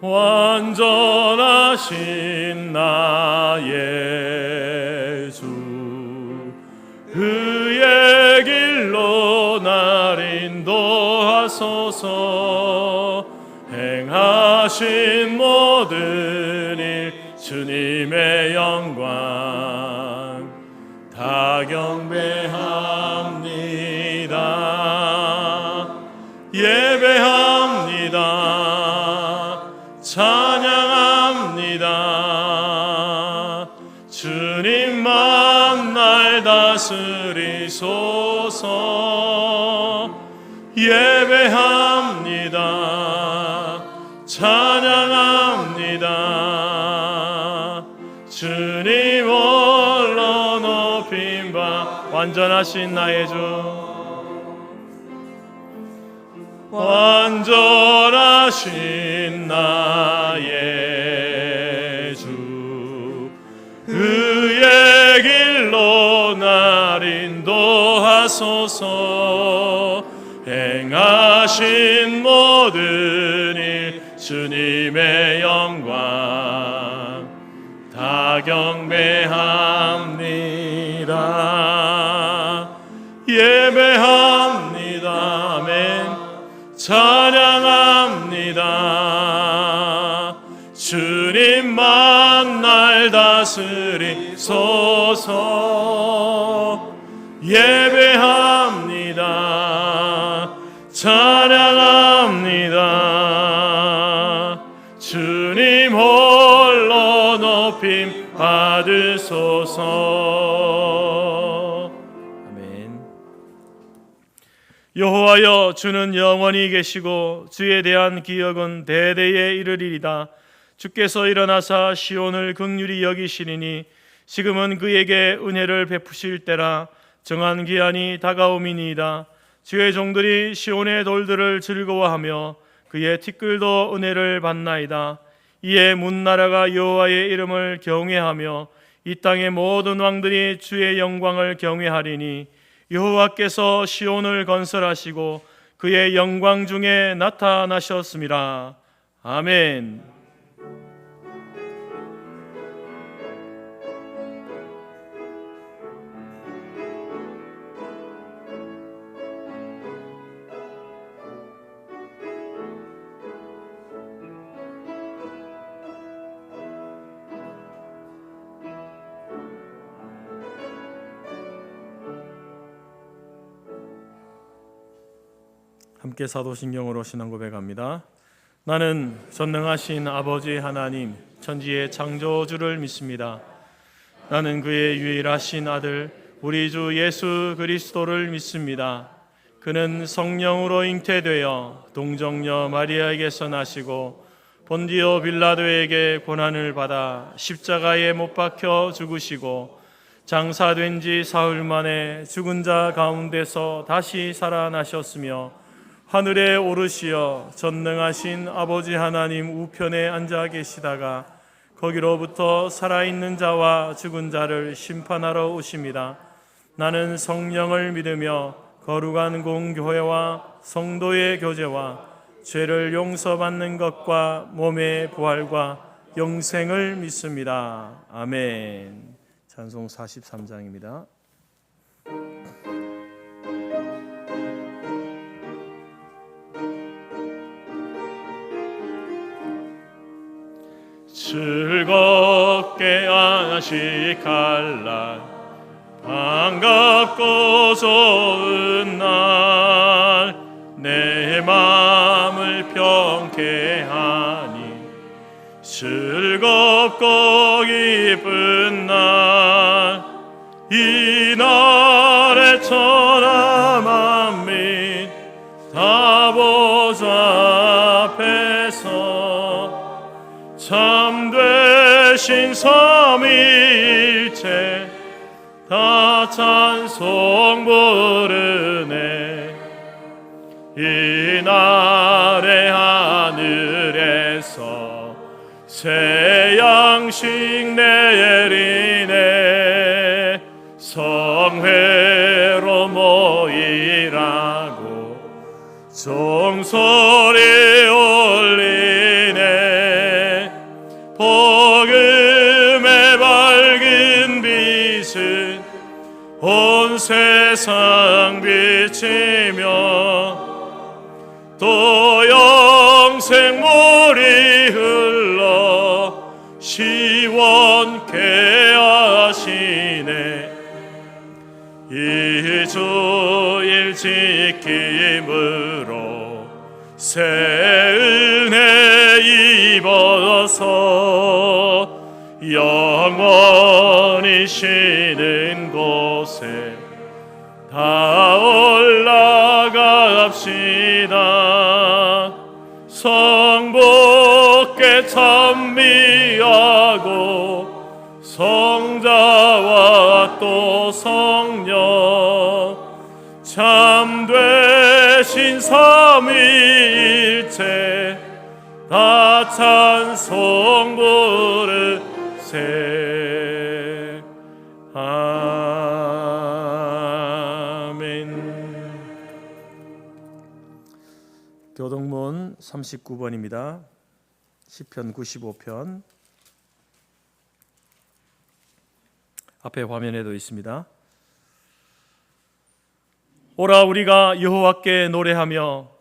완전하신 나의 주, 그의 길로 날 인도하소서. 행하신 모든 일 주님의 영광 다 경배합니다. 예배합니다. 찬양합니다. 주님만 날 다스리소서. 예배합니다. 찬양합니다. 주님 홀로 높임 받 완전하신 나의 주, 완전하신 나의 주, 그의 길로 날 인도하소서. 행하신 모든 일 주님의 영광 다 경배합니다. 예배합니다. 아멘. 찬양합니다. 주님만 날 다스리소서. 예배합니다. 찬양합니다. 주님 홀로 높임 받으소서. 아멘. 여호와여, 주는 영원히 계시고 주에 대한 기억은 대대에 이르리이다. 주께서 일어나사 시온을 긍휼히 여기시리니 지금은 그에게 은혜를 베푸실 때라. 정한 기한이 다가옴이니이다. 주의 종들이 시온의 돌들을 즐거워하며 그의 티끌도 은혜를 받나이다. 이에 문나라가 여호와의 이름을 경외하며 이 땅의 모든 왕들이 주의 영광을 경외하리니 여호와께서 시온을 건설하시고 그의 영광 중에 나타나셨음이라. 아멘. 함께 사도신경으로 신앙 고백합니다. 나는 전능하신 아버지 하나님 천지의 창조주를 믿습니다. 나는 그의 유일하신 아들 우리 주 예수 그리스도를 믿습니다. 그는 성령으로 잉태되어 동정녀 마리아에게서 나시고 본디오 빌라도에게 고난을 받아 십자가에 못 박혀 죽으시고 장사된 지 사흘 만에 죽은 자 가운데서 다시 살아나셨으며 하늘에 오르시어 전능하신 아버지 하나님 우편에 앉아 계시다가 거기로부터 살아있는 자와 죽은 자를 심판하러 오십니다. 나는 성령을 믿으며 거룩한 공교회와 성도의 교제와 죄를 용서받는 것과 몸의 부활과 영생을 믿습니다. 아멘. 찬송 43장입니다. 즐겁게 안식할 반갑고 좋은 날 내 마음을 평케하니 즐겁고 기쁜 날 이 날에 천하 만민 다 보좌 앞에서 참되신 삼위일체 다 찬송 부르네. 이 날의 하늘에서 새 양식 내리네. 성회로 모이라고 종소리 올리네. 복음의 밝은 빛은 온 세상 비치며 또 영생물이 흘러 시원케 하시네. 이 주일 지킴으로 새 은혜 입어서 영원히 쉬는 곳에 다 올라갑시다. 성부께 찬미하고 성자와 또 성령 참되신 삼위일체 다 찬송 부르세. 아멘. 교동문 39번입니다. 시편 95편 앞에 화면에도 있습니다. 오라 우리가 여호와께 노래하며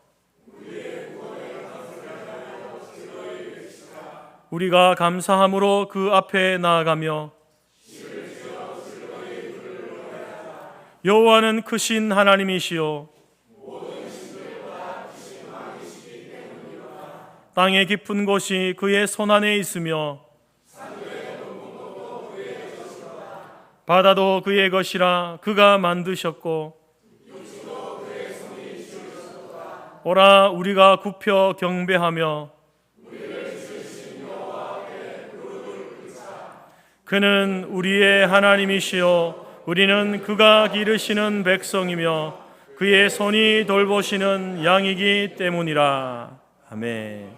우리가 감사함으로 그 앞에 나아가며 여호와는 크신 하나님이시요 땅의 깊은 곳이 그의 손안에 있으며 바다도 그의 것이라 그가 만드셨고 오라 우리가 굽혀 경배하며 그는 우리의 하나님이시요 우리는 그가 기르시는 백성이며 그의 손이 돌보시는 양이기 때문이라. 아멘.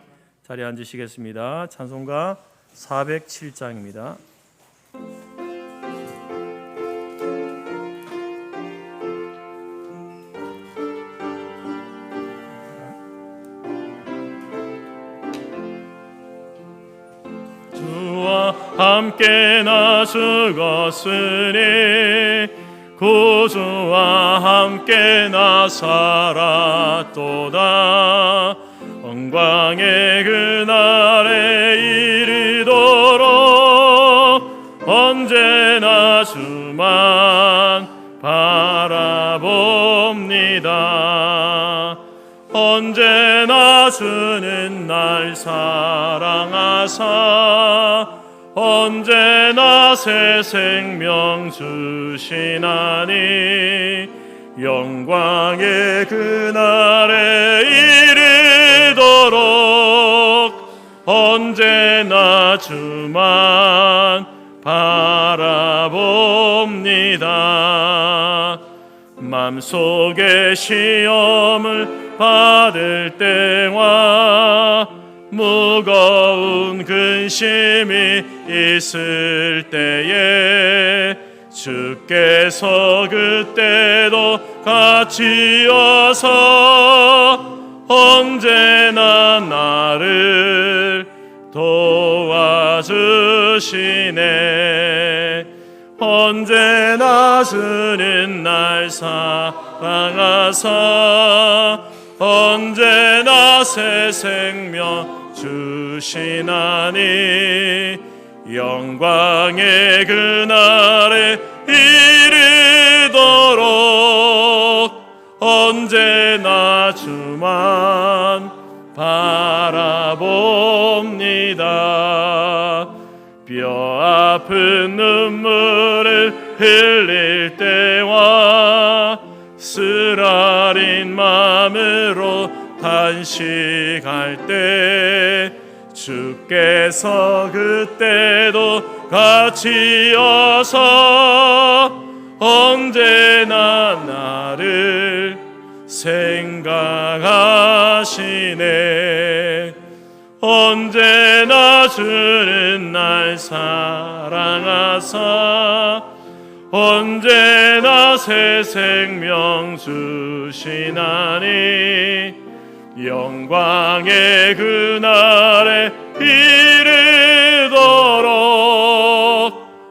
자리에 앉으시겠습니다. 찬송가 407장입니다. 주와 함께 나 죽었으니 구주와 함께 나 살았도다. 영광의 그날에 이르도록 언제나 주만 바라봅니다. 언제나 주는 날 사랑하사 언제나 새 생명 주시나니 영광의 그날에 이르도록 언제나 주만 바라봅니다. 맘속에 시험을 받을 때와 무거운 근심이 있을 때에 주께서 그때도 같이 와서 언제나 나를 도와주시네. 언제나 주는 날 사랑하사 언제나 새 생명 주시나니 영광의 그날에 이르도록 언제나 주만 바라봅니다. 뼈 아픈 눈물을 흘릴 때와 쓰라린 마음으로 탄식할 때 주께서 그때도 같이 와서 언제나 나를 생각하시네. 언제나 주는 날 사랑하사 언제나 새 생명 주시나니 영광의 그날에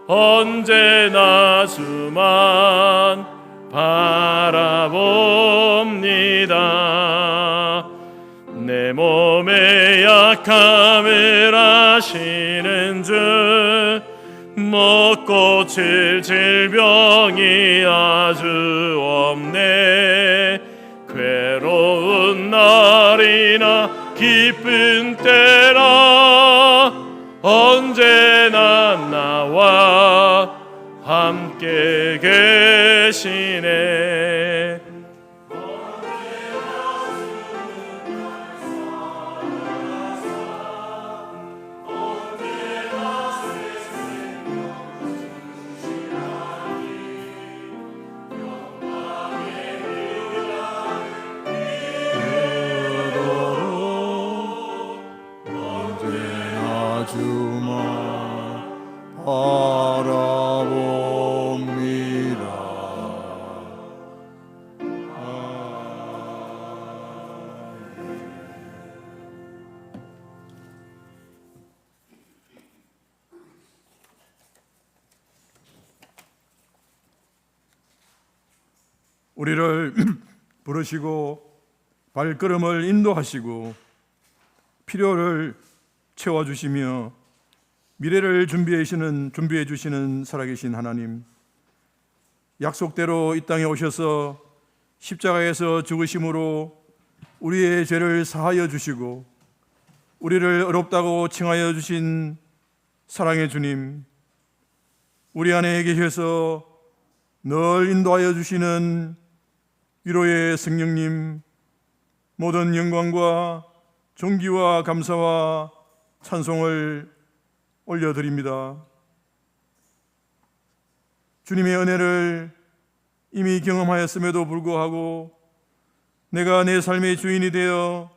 언제나 주만 바라봅니다. 내 몸의 약함을 아시는 주, 못 고칠 질병이 아주 없네. 괴로운 날이나 기쁜 때나 언제나 나와 함께 계시네. 주만 바라봅니다. 우리를 부르시고 발걸음을 인도하시고 필요를 채워주시며 미래를 준비해 주시는 살아계신 하나님, 약속대로 이 땅에 오셔서 십자가에서 죽으심으로 우리의 죄를 사하여 주시고 우리를 의롭다고 칭하여 주신 사랑의 주님, 우리 안에 계셔서 늘 인도하여 주시는 위로의 성령님, 모든 영광과 존귀와 감사와 찬송을 올려드립니다. 주님의 은혜를 이미 경험하였음에도 불구하고 내가 내 삶의 주인이 되어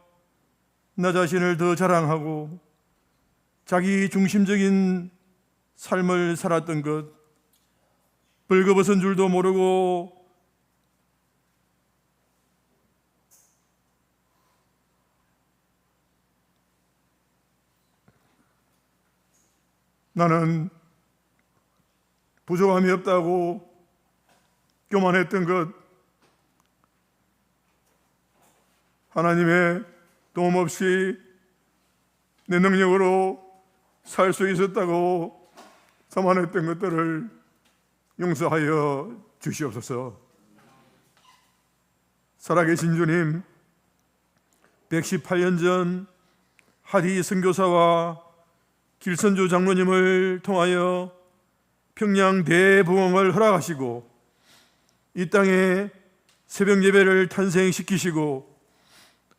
나 자신을 더 자랑하고 자기 중심적인 삶을 살았던 것, 벌거벗은 줄도 모르고 나는 부족함이 없다고 교만했던 것, 하나님의 도움 없이 내 능력으로 살 수 있었다고 자만했던 것들을 용서하여 주시옵소서. 살아계신 주님, 118년 전 하디 선교사와 길선주 장로님을 통하여 평양 대부흥을 허락하시고 이 땅에 새벽 예배를 탄생시키시고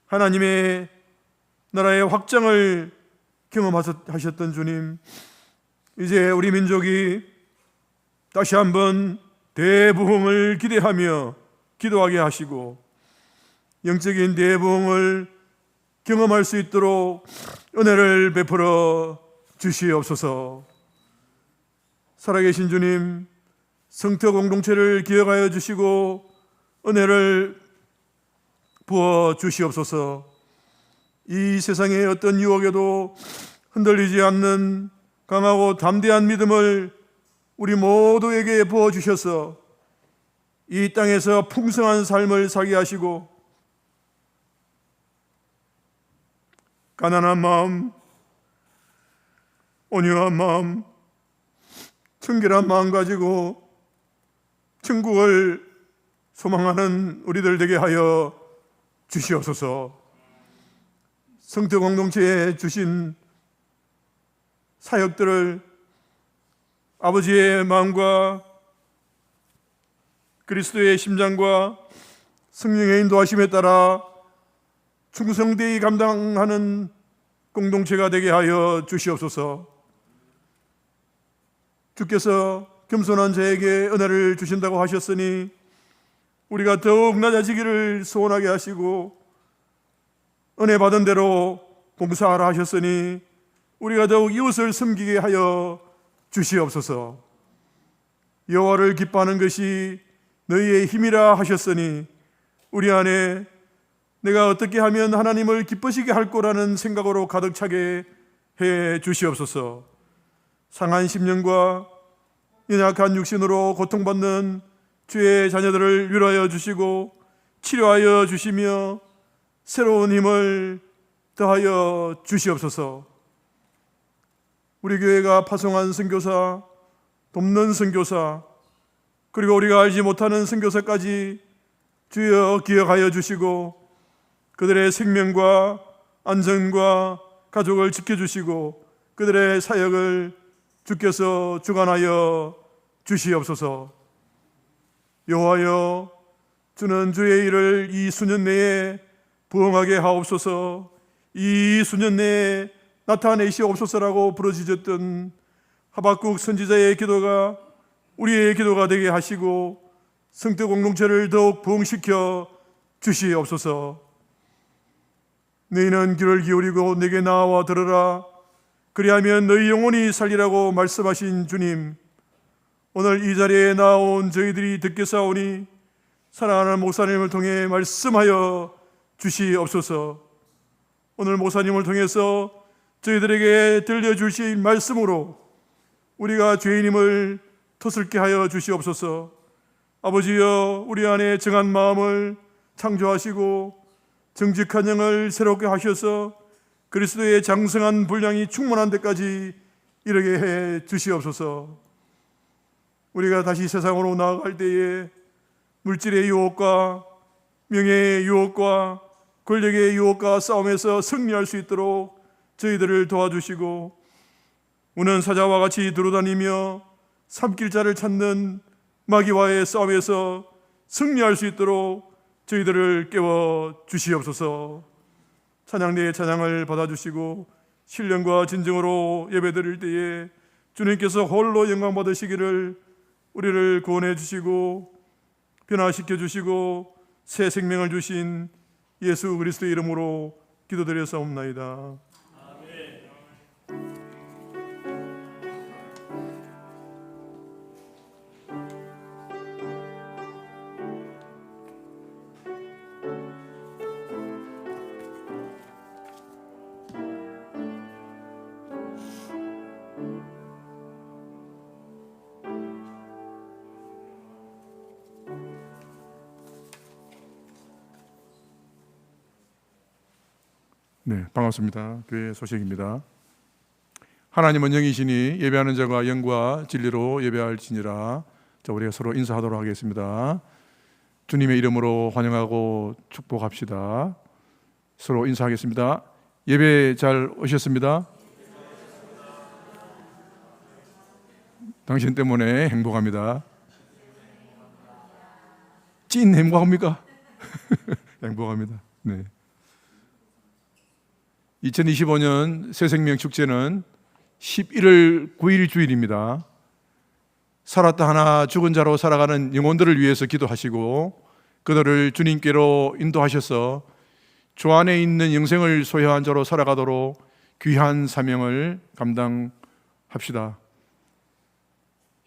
하나님의 나라의 확장을 경험하셨던 주님, 이제 우리 민족이 다시 한번 대부흥을 기대하며 기도하게 하시고 영적인 대부흥을 경험할 수 있도록 은혜를 베풀어 주시옵소서. 살아계신 주님, 성터 공동체를 기억하여 주시고 은혜를 부어 주시옵소서. 이 세상의 어떤 유혹에도 흔들리지 않는 강하고 담대한 믿음을 우리 모두에게 부어 주셔서 이 땅에서 풍성한 삶을 살게 하시고 가난한 마음, 온유한 마음, 청결한 마음 가지고 천국을 소망하는 우리들 되게 하여 주시옵소서. 성도 공동체에 주신 사역들을 아버지의 마음과 그리스도의 심장과 성령의 인도하심에 따라 충성되이 감당하는 공동체가 되게 하여 주시옵소서. 주께서 겸손한 자에게 은혜를 주신다고 하셨으니 우리가 더욱 낮아지기를 소원하게 하시고 은혜 받은 대로 봉사하라 하셨으니 우리가 더욱 이웃을 섬기게 하여 주시옵소서. 여호와를 기뻐하는 것이 너희의 힘이라 하셨으니 우리 안에 내가 어떻게 하면 하나님을 기쁘시게 할 거라는 생각으로 가득 차게 해 주시옵소서. 상한 심령과 연약한 육신으로 고통받는 주의 자녀들을 위로하여 주시고 치료하여 주시며 새로운 힘을 더하여 주시옵소서. 우리 교회가 파송한 선교사, 돕는 선교사, 그리고 우리가 알지 못하는 선교사까지 주여 기억하여 주시고 그들의 생명과 안전과 가족을 지켜주시고 그들의 사역을 주께서 주관하여 주시옵소서. 여호와여, 주는 주의 일을 이 수년 내에 부응하게 하옵소서. 이 수년 내에 나타내시옵소서라고 부르짖었던 하박국 선지자의 기도가 우리의 기도가 되게 하시고 성도 공동체를 더욱 부흥시켜 주시옵소서. 너희는 귀를 기울이고 내게 나와 들으라. 그리하면 너희 영혼이 살리라고 말씀하신 주님, 오늘 이 자리에 나온 저희들이 듣겠사오니 사랑하는 목사님을 통해 말씀하여 주시옵소서. 오늘 목사님을 통해서 저희들에게 들려주실 말씀으로 우리가 죄인임을 토설게 하여 주시옵소서. 아버지여, 우리 안에 정한 마음을 창조하시고 정직한 영을 새롭게 하셔서 그리스도의 장성한 분량이 충만한 데까지 이르게 해 주시옵소서. 우리가 다시 세상으로 나아갈 때에 물질의 유혹과 명예의 유혹과 권력의 유혹과 싸움에서 승리할 수 있도록 저희들을 도와주시고 우는 사자와 같이 두루다니며 삼킬 자를 찾는 마귀와의 싸움에서 승리할 수 있도록 저희들을 깨워 주시옵소서. 찬양대의 찬양을 받아주시고 신령과 진정으로 예배드릴 때에 주님께서 홀로 영광 받으시기를 우리를 구원해 주시고 변화시켜 주시고 새 생명을 주신 예수 그리스도의 이름으로 기도드렸사옵나이다. 네, 반갑습니다. 교회 소식입니다. 하나님은 영이시니 예배하는 자가 영과 진리로 예배할지니라. 자, 우리가 서로 인사하도록 하겠습니다. 주님의 이름으로 환영하고 축복합시다. 서로 인사하겠습니다. 예배 잘 오셨습니다. 당신 때문에 행복합니다. 찐 행복합니까? 행복합니다. 네. 2025년 새생명 축제는 11월 9일 주일입니다. 살았다 하나 죽은 자로 살아가는 영혼들을 위해서 기도하시고 그들을 주님께로 인도하셔서 주 안에 있는 영생을 소유한 자로 살아가도록 귀한 사명을 감당합시다.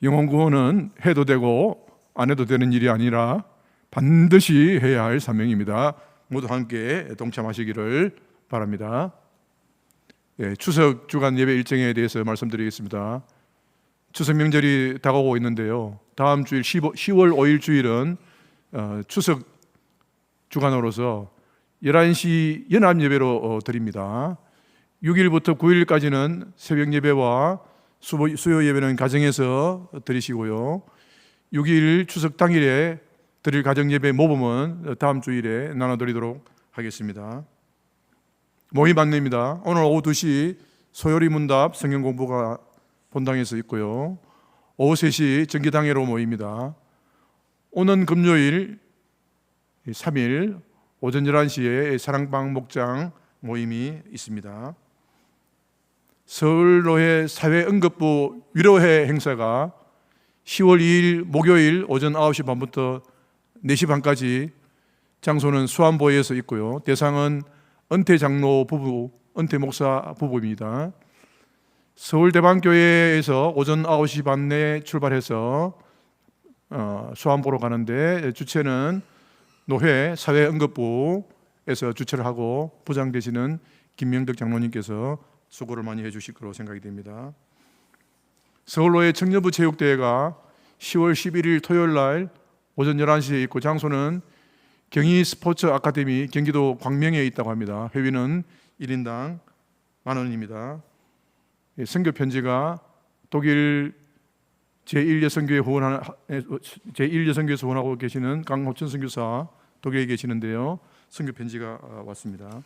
영혼 구원은 해도 되고 안 해도 되는 일이 아니라 반드시 해야 할 사명입니다. 모두 함께 동참하시기를 바랍니다. 추석 주간 예배 일정에 대해서 말씀드리겠습니다. 추석 명절이 다가오고 있는데요. 다음 주일 10월 5일 주일은 추석 주간으로서 11시 연합 예배로 드립니다. 6일부터 9일까지는 새벽 예배와 수요 예배는 가정에서 드리시고요. 6일 추석 당일에 드릴 가정 예배 모범은 다음 주일에 나눠드리도록 하겠습니다. 모임 안내입니다. 오늘 오후 2시 소요리 문답 성경 공부가 본당에서 있고요. 오후 3시 전기당회로 모입니다. 오는 금요일 3일 오전 11시에 사랑방 목장 모임이 있습니다. 서울로회 사회응급부 위로회 행사가 10월 2일 목요일 오전 9시 반부터 4시 반까지 장소는 수안보에서 있고요. 대상은 은퇴 장로 부부, 은퇴 목사 부부입니다. 서울대방교회에서 오전 9시 반에 출발해서 수안보로 가는데 주최는 노회 사회응급부에서 주최를 하고 부장되시는 김명덕 장로님께서 수고를 많이 해주실 거로 생각이 됩니다. 서울로의 청년부 체육대회가 10월 11일 토요일 날 오전 11시에 있고 장소는 경희 스포츠 아카데미 경기도 광명에 있다고 합니다. 회비는 1인당 10,000원입니다. 선교 편지가 독일 제1여성교회 제1여성교회에서 후원하고 계시는 강호천 선교사 독일에 계시는데요. 선교 편지가 왔습니다.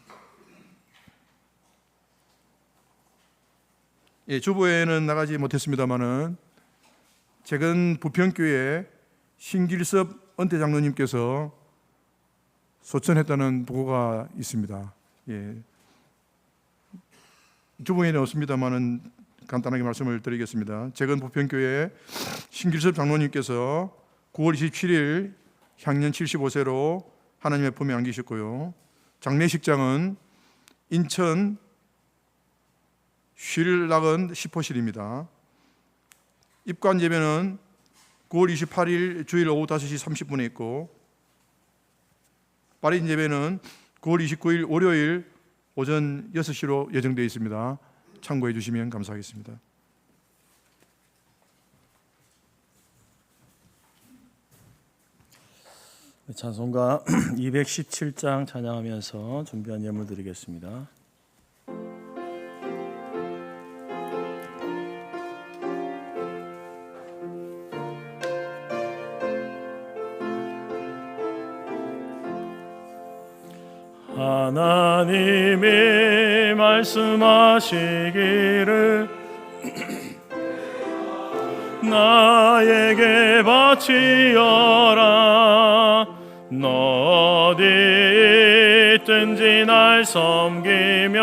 주보에는 나가지 못했습니다만은 최근 부평교회 신길섭 은퇴 장로님께서 소천했다는 보고가 있습니다. 주보에는 없습니다만은 간단하게 말씀을 드리겠습니다. 최근 부평교회 신길섭 장로님께서 9월 27일 향년 75세로 하나님의 품에 안기셨고요. 장례식장은 인천 쉴락은 10호실입니다. 입관 예배는 9월 28일 주일 오후 5시 30분에 있고 발인 예배는 9월 29일 월요일 오전 6시로 예정되어 있습니다. 참고해 주시면 감사하겠습니다. 찬송가 217장 찬양하면서 준비한 예물 드리겠습니다. 하나님이 말씀하시기를 나에게 바치어라. 너 어디 있든지 날 섬기며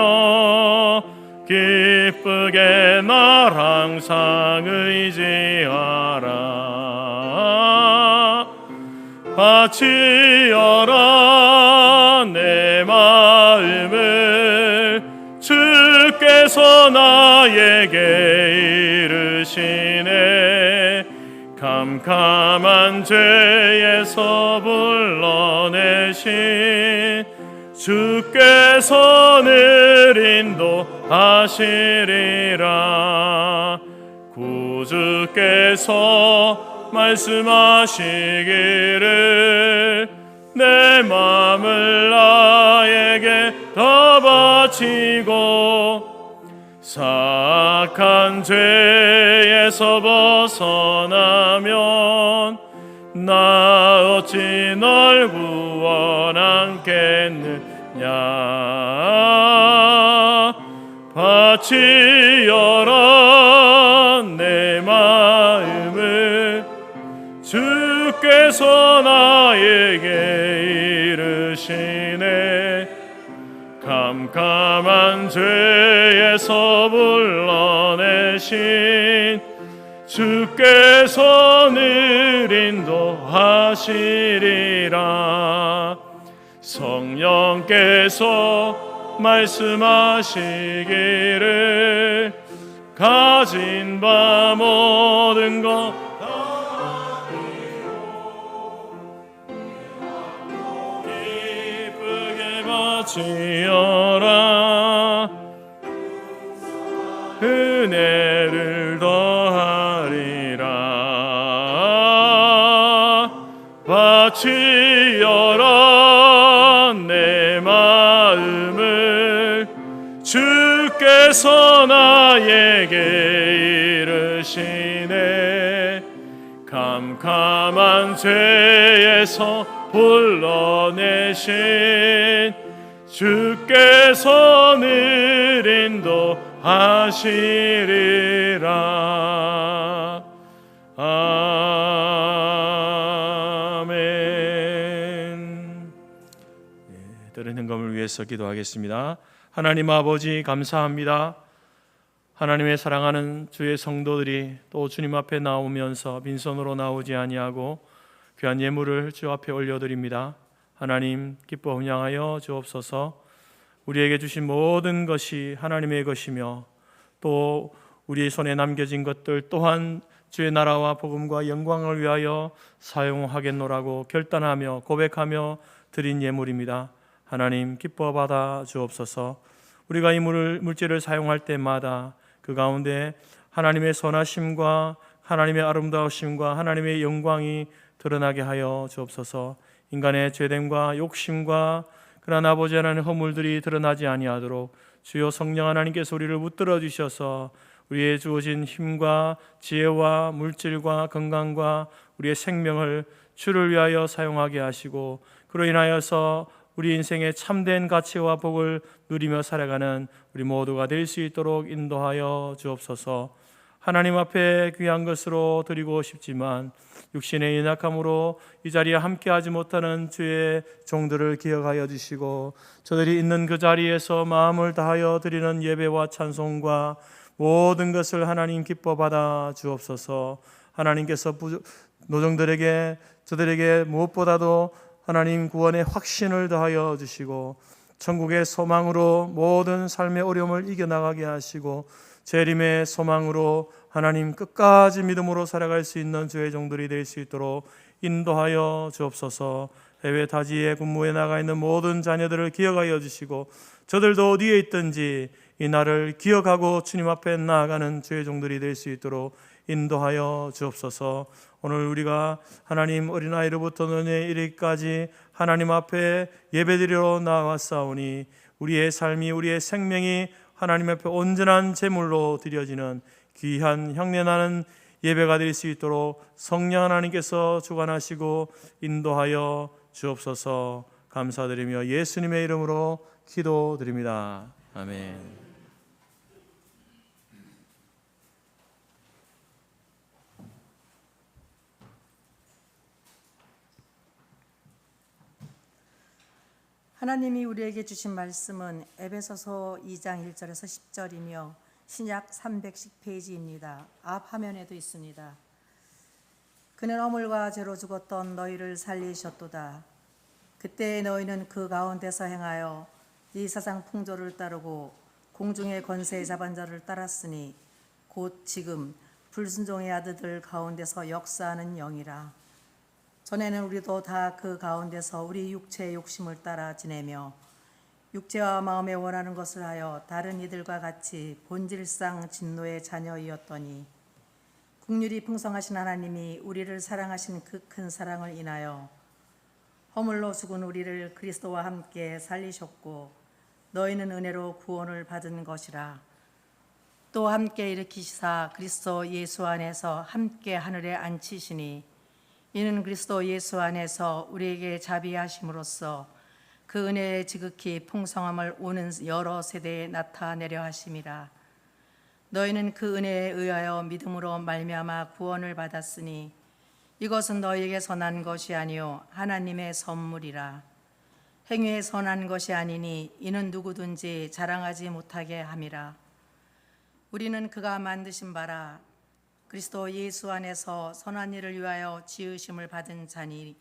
기쁘게 날 항상 의지하라. 바치어라 내 마음을 주께서 나에게 이르시네. 캄캄한 죄에서 불러내신 주께서 늘 인도하시리라. 구주께서 말씀하시기를 내 마음을 나에게 더 바치고 사악한 죄에서 벗어나면 나 어찌 널 구원하겠느냐. 바치어라 내 마음을 주께서 나에게 이르시네. 캄캄한 죄에서 불러내신 주께서 늘 인도하시리라. 성령께서 말씀하시기를 가진 바 모든 것 기쁘게 바치어라. 은혜를 더하리라. 바치어라 내 마음을 주께서 나에게 이르시네. 캄캄한 죄에서 불러내신 주께서 늘 인도하시리라. 아멘. 들은 헌금을 위해서 기도하겠습니다. 하나님 아버지 감사합니다. 하나님의 사랑하는 주의 성도들이 또 주님 앞에 나오면서 빈손으로 나오지 아니하고 귀한 예물을 주 앞에 올려드립니다. 하나님 기뻐 훈양하여 주옵소서. 우리에게 주신 모든 것이 하나님의 것이며 또 우리 손에 남겨진 것들 또한 주의 나라와 복음과 영광을 위하여 사용하겠노라고 결단하며 고백하며 드린 예물입니다. 하나님 기뻐 받아 주옵소서. 우리가 이 물질을 사용할 때마다 그 가운데 하나님의 선하심과 하나님의 아름다우심과 하나님의 영광이 드러나게 하여 주옵소서. 인간의 죄됨과 욕심과 그러나 아버지 하나님 허물들이 드러나지 아니하도록 주여 성령 하나님께서 우리를 붙들어 주셔서 우리의 주어진 힘과 지혜와 물질과 건강과 우리의 생명을 주를 위하여 사용하게 하시고, 그로 인하여서 우리 인생의 참된 가치와 복을 누리며 살아가는 우리 모두가 될 수 있도록 인도하여 주옵소서. 하나님 앞에 귀한 것으로 드리고 싶지만 육신의 연약함으로 이 자리에 함께하지 못하는 주의 종들을 기억하여 주시고, 저들이 있는 그 자리에서 마음을 다하여 드리는 예배와 찬송과 모든 것을 하나님 기뻐 받아 주옵소서. 하나님께서 노정들에게, 저들에게 무엇보다도 하나님 구원의 확신을 더하여 주시고, 천국의 소망으로 모든 삶의 어려움을 이겨나가게 하시고, 재림의 소망으로 하나님 끝까지 믿음으로 살아갈 수 있는 주의 종들이 될 수 있도록 인도하여 주옵소서. 해외 타지에 근무해 나가 있는 모든 자녀들을 기억하여 주시고, 저들도 어디에 있든지 이 날을 기억하고 주님 앞에 나아가는 주의 종들이 될 수 있도록 인도하여 주옵소서. 오늘 우리가 하나님 어린아이로부터 노년에 이르기까지 하나님 앞에 예배드리러 나왔사오니 우리의 삶이, 우리의 생명이 하나님 앞에 온전한 제물로 드려지는 귀한 향내나는 예배가 될 수 있도록 성령 하나님께서 주관하시고 인도하여 주옵소서. 감사드리며 예수님의 이름으로 기도드립니다. 아멘. 하나님이 우리에게 주신 말씀은 에베소서 2장 1절에서 10절이며 신약 310페이지입니다. 앞 화면에도 있습니다. 그는 허물과 죄로 죽었던 너희를 살리셨도다. 그때 너희는 그 가운데서 행하여 이 세상 풍조를 따르고 공중의 권세에 잡은 자를 따랐으니 곧 지금 불순종의 아들들 가운데서 역사하는 영이라. 전에는 우리도 다 그 가운데서 우리 육체의 욕심을 따라 지내며 육체와 마음에 원하는 것을 하여 다른 이들과 같이 본질상 진노의 자녀이었더니 긍휼이 풍성하신 하나님이 우리를 사랑하신 그 큰 사랑을 인하여 허물로 죽은 우리를 그리스도와 함께 살리셨고 너희는 은혜로 구원을 받은 것이라. 또 함께 일으키시사 그리스도 예수 안에서 함께 하늘에 앉히시니 이는 그리스도 예수 안에서 우리에게 자비하심으로써 그 은혜의 지극히 풍성함을 오는 여러 세대에 나타내려 하심이라. 너희는 그 은혜에 의하여 믿음으로 말미암아 구원을 받았으니 이것은 너희에게서 난 것이 아니요 하나님의 선물이라. 행위에 선한 것이 아니니 이는 누구든지 자랑하지 못하게 함이라. 우리는 그가 만드신 바라 그리스도 예수 안에서 선한 일을 위하여 지으심을 받은 자니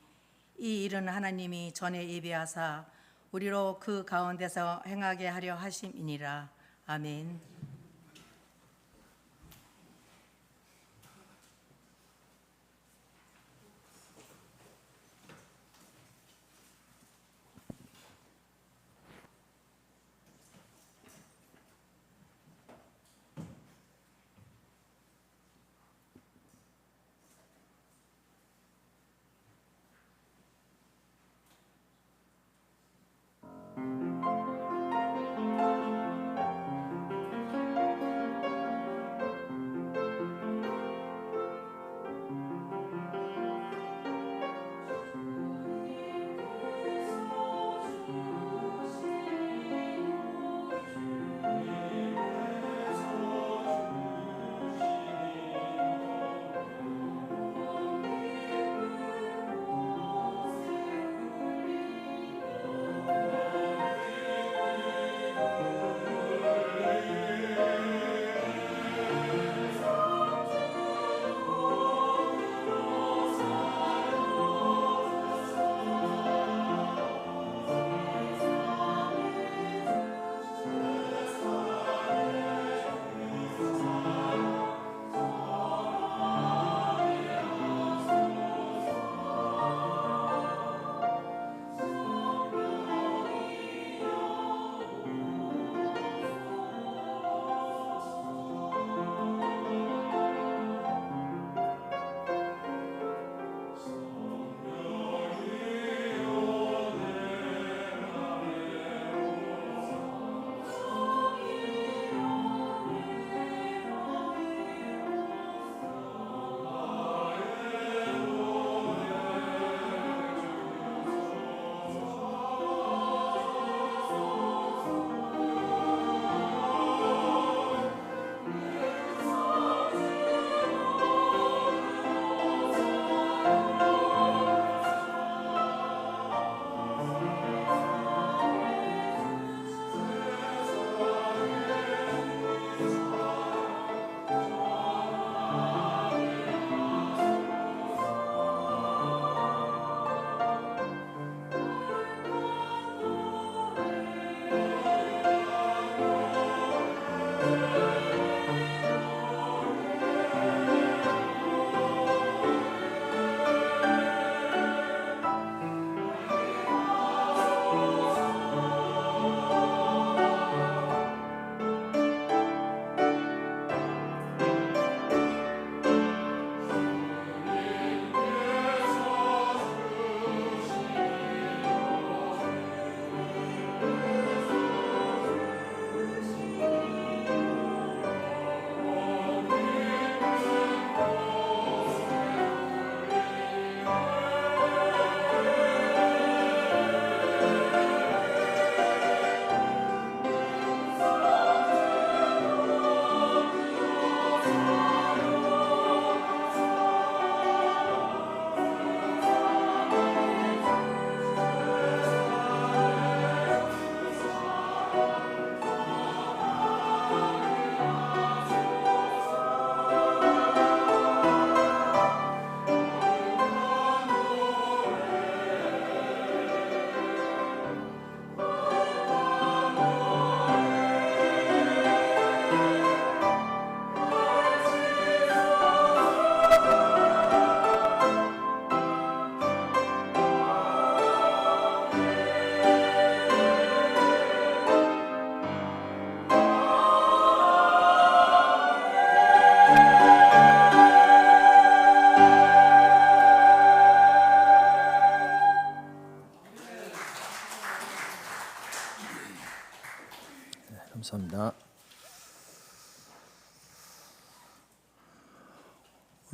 이 일은 하나님이 전에 예비하사 우리로 그 가운데서 행하게 하려 하심이니라. 아멘.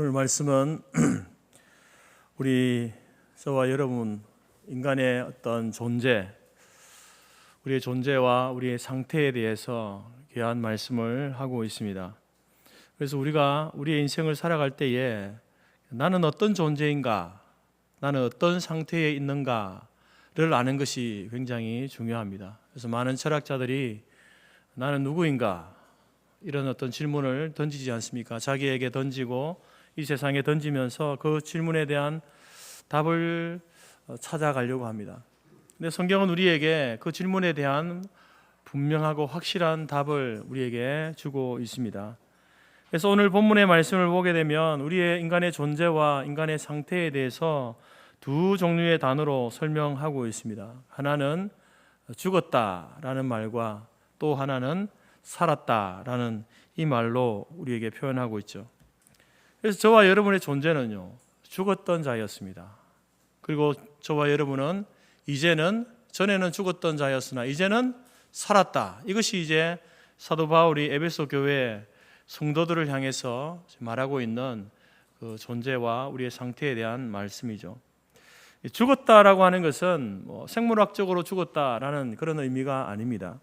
오늘 말씀은 우리 저와 여러분 인간의 어떤 존재, 우리의 존재와 우리의 상태에 대해서 귀한 말씀을 하고 있습니다. 그래서 우리가 우리의 인생을 살아갈 때에 나는 어떤 존재인가, 나는 어떤 상태에 있는가를 아는 것이 굉장히 중요합니다. 그래서 많은 철학자들이 나는 누구인가 이런 어떤 질문을 던지지 않습니까? 자기에게 던지고 이 세상에 던지면서 그 질문에 대한 답을 찾아가려고 합니다. 근데 성경은 우리에게 그 질문에 대한 분명하고 확실한 답을 우리에게 주고 있습니다. 그래서 오늘 본문의 말씀을 보게 되면 우리의 인간의 존재와 인간의 상태에 대해서 두 종류의 단어로 설명하고 있습니다. 하나는 죽었다라는 말과 또 하나는 살았다라는 이 말로 우리에게 표현하고 있죠. 그래서 저와 여러분의 존재는요, 죽었던 자였습니다. 그리고 저와 여러분은 전에는 죽었던 자였으나 이제는 살았다. 이것이 이제 사도 바울이 에베소 교회 성도들을 향해서 말하고 있는 그 존재와 우리의 상태에 대한 말씀이죠. 죽었다라고 하는 것은 생물학적으로 죽었다라는 그런 의미가 아닙니다.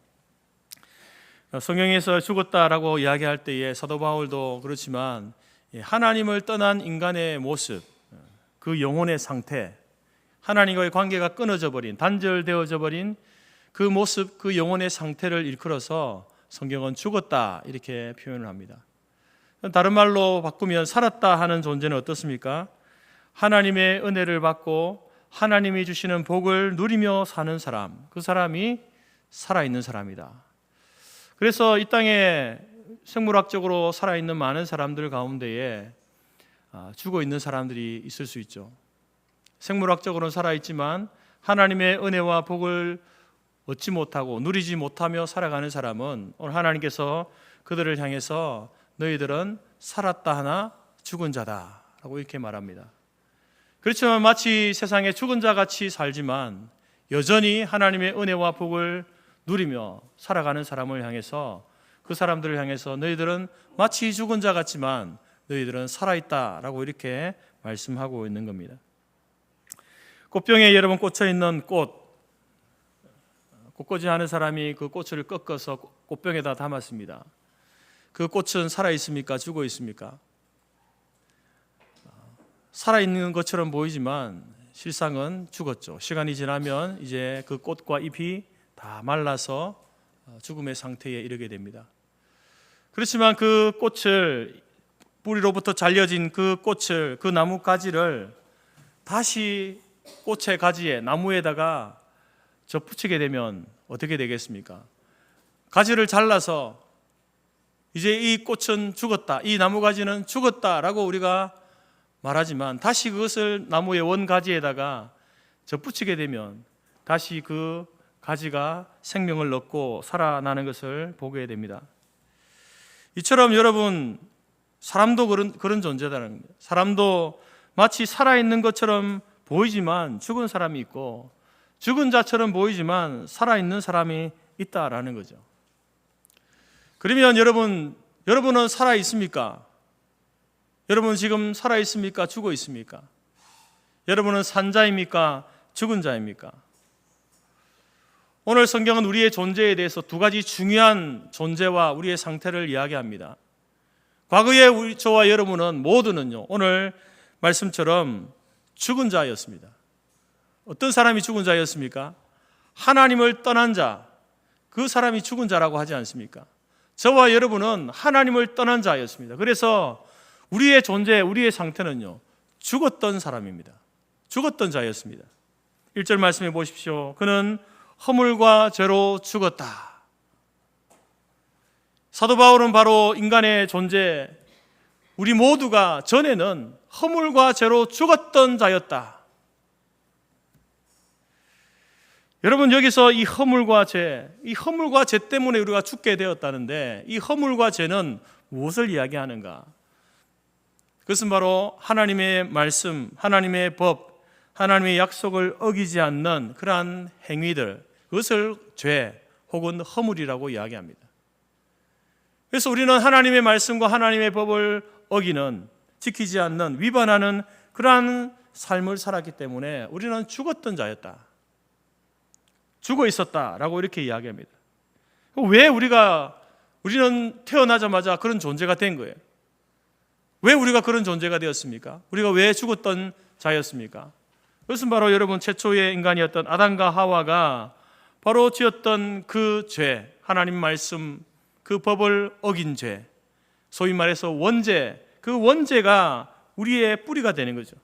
성경에서 죽었다라고 이야기할 때에 사도 바울도 그렇지만 하나님을 떠난 인간의 모습, 그 영혼의 상태, 하나님과의 관계가 끊어져 버린, 단절되어져 버린 그 모습, 그 영혼의 상태를 일컬어서 성경은 죽었다 이렇게 표현을 합니다. 다른 말로 바꾸면 살았다 하는 존재는 어떻습니까? 하나님의 은혜를 받고 하나님이 주시는 복을 누리며 사는 사람, 그 사람이 살아있는 사람이다. 그래서 이 땅에 생물학적으로 살아있는 많은 사람들 가운데에 죽어 있는 사람들이 있을 수 있죠. 생물학적으로는 살아있지만 하나님의 은혜와 복을 얻지 못하고 누리지 못하며 살아가는 사람은 오늘 하나님께서 그들을 향해서 너희들은 살았다 하나 죽은 자다라고 이렇게 말합니다. 그렇지만 마치 세상에 죽은 자같이 살지만 여전히 하나님의 은혜와 복을 누리며 살아가는 사람을 향해서, 그 사람들을 향해서 너희들은 마치 죽은 자 같지만 너희들은 살아있다라고 이렇게 말씀하고 있는 겁니다. 꽃병에 여러분 꽂혀 있는 꽃꽂이 하는 사람이 그 꽃을 꺾어서 꽃병에다 담았습니다. 그 꽃은 살아있습니까? 죽어 있습니까? 살아있는 것처럼 보이지만 실상은 죽었죠. 시간이 지나면 이제 그 꽃과 잎이 다 말라서 죽음의 상태에 이르게 됩니다. 그렇지만 그 꽃을, 뿌리로부터 잘려진 그 꽃을, 그 나무 가지를 다시 꽃의 가지에, 나무에다가 접붙이게 되면 어떻게 되겠습니까? 가지를 잘라서 이제 이 꽃은 죽었다, 이 나무 가지는 죽었다라고 우리가 말하지만 다시 그것을 나무의 원가지에다가 접붙이게 되면 다시 그 가지가 생명을 얻고 살아나는 것을 보게 됩니다. 이처럼 여러분, 사람도 그런 존재다는 겁니다. 사람도 마치 살아있는 것처럼 보이지만 죽은 사람이 있고, 죽은 자처럼 보이지만 살아있는 사람이 있다라는 거죠. 그러면 여러분은 살아있습니까? 여러분 지금 살아있습니까? 죽어 있습니까? 여러분은 산 자입니까? 죽은 자입니까? 오늘 성경은 우리의 존재에 대해서 두 가지 중요한 존재와 우리의 상태를 이야기합니다. 과거에 저와 여러분은 모두는요, 오늘 말씀처럼 죽은 자였습니다. 어떤 사람이 죽은 자였습니까? 하나님을 떠난 자, 그 사람이 죽은 자라고 하지 않습니까? 저와 여러분은 하나님을 떠난 자였습니다. 그래서 우리의 존재, 우리의 상태는요, 죽었던 사람입니다. 죽었던 자였습니다. 1절 말씀해 보십시오. 그는 허물과 죄로 죽었다. 사도 바울은 바로 인간의 존재, 우리 모두가 전에는 허물과 죄로 죽었던 자였다. 여러분, 여기서 이 허물과 죄 때문에 우리가 죽게 되었다는데, 이 허물과 죄는 무엇을 이야기하는가? 그것은 바로 하나님의 말씀, 하나님의 법, 하나님의 약속을 어기지 않는 그러한 행위들, 그것을 죄 혹은 허물이라고 이야기합니다. 그래서 우리는 하나님의 말씀과 하나님의 법을 어기는, 지키지 않는, 위반하는 그러한 삶을 살았기 때문에 우리는 죽었던 자였다, 죽어 있었다라고 이렇게 이야기합니다. 왜 우리는 태어나자마자 그런 존재가 된 거예요? 왜 우리가 그런 존재가 되었습니까? 우리가 왜 죽었던 자였습니까? 그것은 바로 여러분, 최초의 인간이었던 아담과 하와가 바로 지었던 그 죄, 하나님 말씀, 그 법을 어긴 죄, 소위 말해서 원죄, 그 원죄가 우리의 뿌리가 되는 거죠.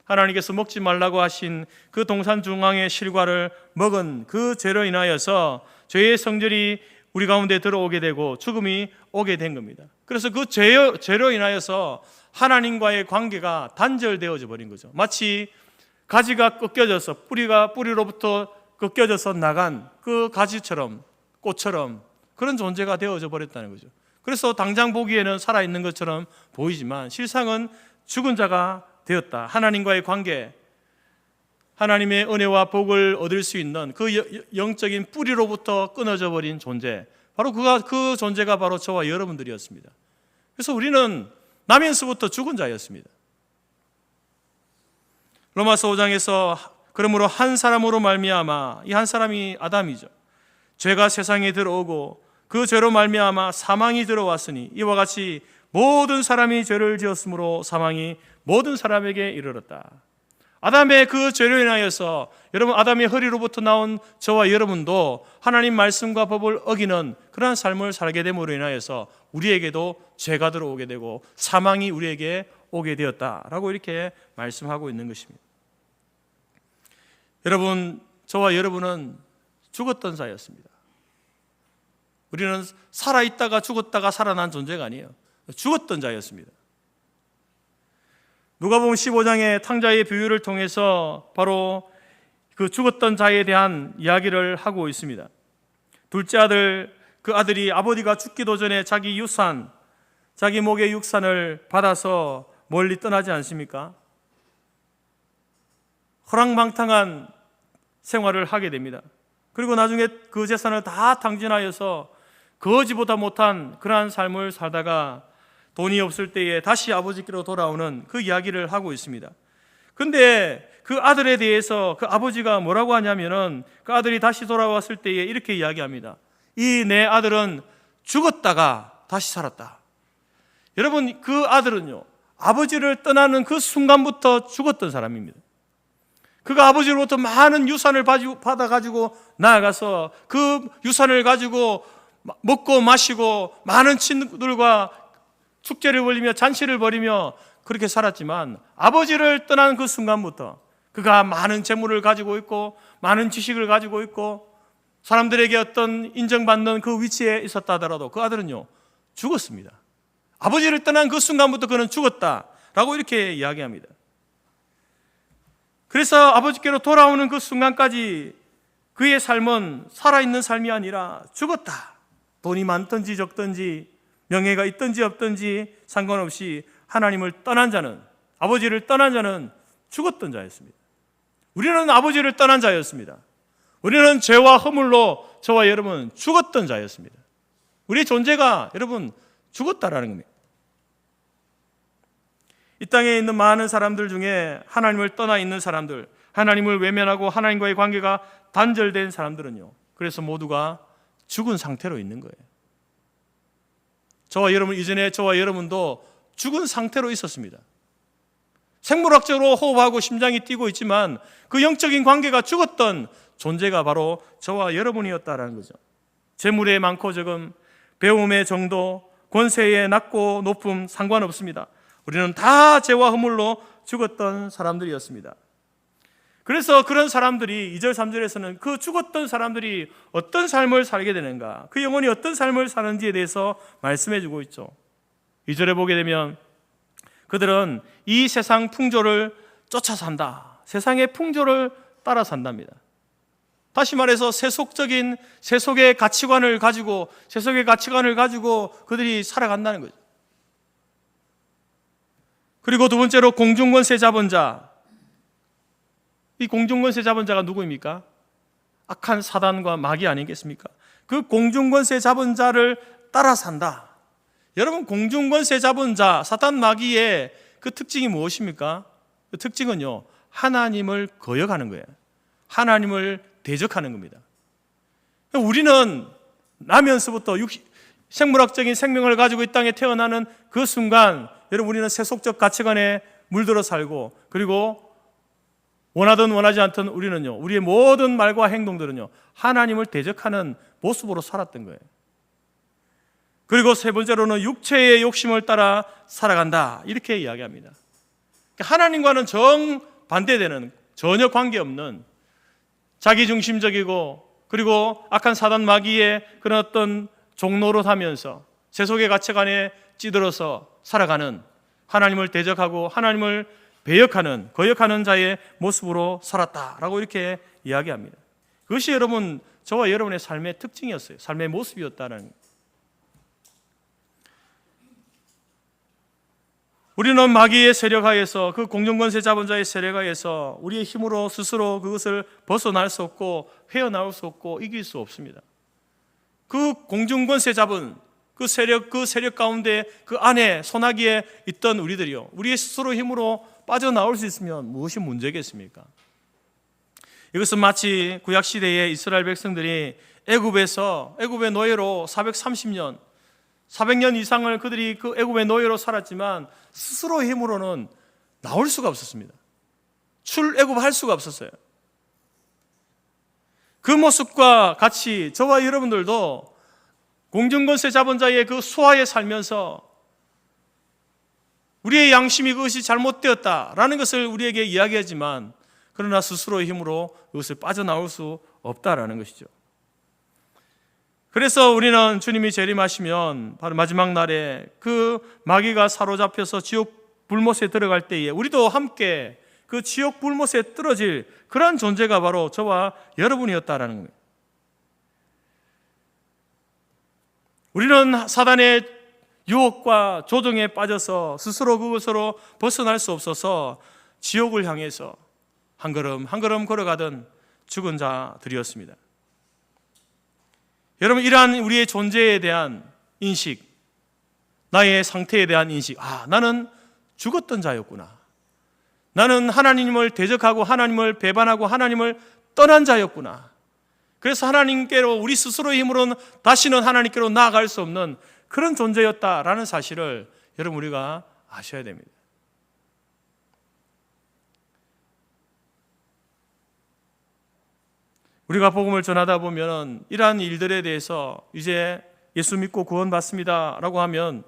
하나님께서 먹지 말라고 하신 그 동산 중앙의 실과를 먹은 그 죄로 인하여서 죄의 성질이 우리 가운데 들어오게 되고 죽음이 오게 된 겁니다. 그래서 그 죄로 인하여서 하나님과의 관계가 단절되어져 버린 거죠. 마치 가지가 꺾여져서 뿌리로부터 꺾여져서 나간 그 가지처럼, 꽃처럼 그런 존재가 되어져 버렸다는 거죠. 그래서 당장 보기에는 살아있는 것처럼 보이지만 실상은 죽은 자가 되었다. 하나님과의 관계, 하나님의 은혜와 복을 얻을 수 있는 그 영적인 뿌리로부터 끊어져 버린 존재, 바로 그 존재가 바로 저와 여러분들이었습니다. 그래서 우리는 나면서부터 죽은 자였습니다. 로마서 5장에서 그러므로 한 사람으로 말미암아, 이 한 사람이 아담이죠, 죄가 세상에 들어오고 그 죄로 말미암아 사망이 들어왔으니 이와 같이 모든 사람이 죄를 지었으므로 사망이 모든 사람에게 이르렀다. 아담의 그 죄로 인하여서 여러분, 아담의 허리로부터 나온 저와 여러분도 하나님 말씀과 법을 어기는 그러한 삶을 살게 됨으로 인하여서 우리에게도 죄가 들어오게 되고 사망이 우리에게 오게 되었다라고 이렇게 말씀하고 있는 것입니다. 여러분, 저와 여러분은 죽었던 자였습니다. 우리는 살아있다가 죽었다가 살아난 존재가 아니에요. 죽었던 자였습니다. 누가복음 15장의 탕자의 비유를 통해서 바로 그 죽었던 자에 대한 이야기를 하고 있습니다. 둘째 아들, 그 아들이 아버지가 죽기도 전에 자기 유산, 자기 목의 유산을 받아서 멀리 떠나지 않습니까? 허랑방탕한 생활을 하게 됩니다. 그리고 나중에 그 재산을 다 탕진하여서 거지보다 못한 그러한 삶을 살다가 돈이 없을 때에 다시 아버지께로 돌아오는 그 이야기를 하고 있습니다. 근데 그 아들에 대해서 그 아버지가 뭐라고 하냐면은, 그 아들이 다시 돌아왔을 때에 이렇게 이야기합니다. 이 내 아들은 죽었다가 다시 살았다. 여러분, 그 아들은요, 아버지를 떠나는 그 순간부터 죽었던 사람입니다. 그가 아버지로부터 많은 유산을 받아가지고 나아가서 그 유산을 가지고 먹고 마시고 많은 친구들과 축제를 벌이며 잔치를 벌이며 그렇게 살았지만, 아버지를 떠난 그 순간부터 그가 많은 재물을 가지고 있고 많은 지식을 가지고 있고 사람들에게 어떤 인정받는 그 위치에 있었다 하더라도 그 아들은요, 죽었습니다. 아버지를 떠난 그 순간부터 그는 죽었다라고 이렇게 이야기합니다. 그래서 아버지께로 돌아오는 그 순간까지 그의 삶은 살아있는 삶이 아니라 죽었다. 돈이 많든지 적든지 명예가 있든지 없든지 상관없이 하나님을 떠난 자는, 아버지를 떠난 자는 죽었던 자였습니다. 우리는 아버지를 떠난 자였습니다. 우리는 죄와 허물로 저와 여러분은 죽었던 자였습니다. 우리의 존재가 여러분 죽었다라는 겁니다. 이 땅에 있는 많은 사람들 중에 하나님을 떠나 있는 사람들, 하나님을 외면하고 하나님과의 관계가 단절된 사람들은요, 그래서 모두가 죽은 상태로 있는 거예요. 저와 여러분, 이전에 저와 여러분도 죽은 상태로 있었습니다. 생물학적으로 호흡하고 심장이 뛰고 있지만 그 영적인 관계가 죽었던 존재가 바로 저와 여러분이었다라는 거죠. 재물의 많고 적음, 배움의 정도, 권세의 낮고 높음 상관없습니다. 우리는 다 죄와 허물로 죽었던 사람들이었습니다. 그래서 그런 사람들이 2절 3절에서는 그 죽었던 사람들이 어떤 삶을 살게 되는가, 그 영혼이 어떤 삶을 사는지에 대해서 말씀해 주고 있죠. 2절에 보게 되면 그들은 이 세상 풍조를 쫓아 산다. 세상의 풍조를 따라 산답니다. 다시 말해서 세속의 가치관을 가지고 그들이 살아간다는 거죠. 그리고 두 번째로 공중권세 잡은 자. 이 공중권세 잡은 자가 누구입니까? 악한 사단과 마귀 아니겠습니까? 그 공중권세 잡은 자를 따라 산다. 여러분, 공중권세 잡은 자, 사탄 마귀의 그 특징이 무엇입니까? 그 특징은요, 하나님을 거역하는 거예요. 하나님을 대적하는 겁니다. 우리는 나면서부터 생물학적인 생명을 가지고 이 땅에 태어나는 그 순간, 여러분, 우리는 세속적 가치관에 물들어 살고, 그리고 원하든 원하지 않든 우리는요, 우리의 모든 말과 행동들은요, 하나님을 대적하는 모습으로 살았던 거예요. 그리고 세 번째로는 육체의 욕심을 따라 살아간다, 이렇게 이야기합니다. 하나님과는 정반대되는, 전혀 관계없는 자기중심적이고, 그리고 악한 사단 마귀의 그런 어떤 종로로 하면서 세속의 가치관에 찌들어서 살아가는, 하나님을 대적하고 하나님을 배역하는, 거역하는 자의 모습으로 살았다라고 이렇게 이야기합니다. 그것이 여러분, 저와 여러분의 삶의 특징이었어요. 삶의 모습이었다는 거예요. 우리는 마귀의 세력하에서, 그 공중권세 잡은 자의 세력하에서 우리의 힘으로 스스로 그것을 벗어날 수 없고 헤어나올 수 없고 이길 수 없습니다. 그 공중권세 잡은 그 세력 가운데 그 안에 소나기에 있던 우리들이요, 우리의 스스로 힘으로 빠져나올 수 있으면 무엇이 문제겠습니까? 이것은 마치 구약시대의 이스라엘 백성들이 애굽의 노예로 400년 이상을 그들이 그 애굽의 노예로 살았지만 스스로 힘으로는 나올 수가 없었습니다. 출애굽할 수가 없었어요. 그 모습과 같이 저와 여러분들도 공중권세 잡은 자의 그 수하에 살면서 우리의 양심이 그것이 잘못되었다라는 것을 우리에게 이야기하지만, 그러나 스스로의 힘으로 그것을 빠져나올 수 없다라는 것이죠. 그래서 우리는 주님이 재림하시면 바로 마지막 날에 그 마귀가 사로잡혀서 지옥 불못에 들어갈 때에 우리도 함께 그 지옥 불못에 떨어질 그러한 존재가 바로 저와 여러분이었다라는 거예요. 우리는 사단의 유혹과 조종에 빠져서 스스로 그것으로 벗어날 수 없어서 지옥을 향해서 한 걸음 한 걸음 걸어가던 죽은 자들이었습니다. 여러분, 이러한 우리의 존재에 대한 인식, 나의 상태에 대한 인식, 나는 죽었던 자였구나, 나는 하나님을 대적하고 하나님을 배반하고 하나님을 떠난 자였구나, 그래서 하나님께로 우리 스스로의 힘으로는 다시는 하나님께로 나아갈 수 없는 그런 존재였다라는 사실을 여러분, 우리가 아셔야 됩니다. 우리가 복음을 전하다 보면 이러한 일들에 대해서 이제 예수 믿고 구원받습니다 라고 하면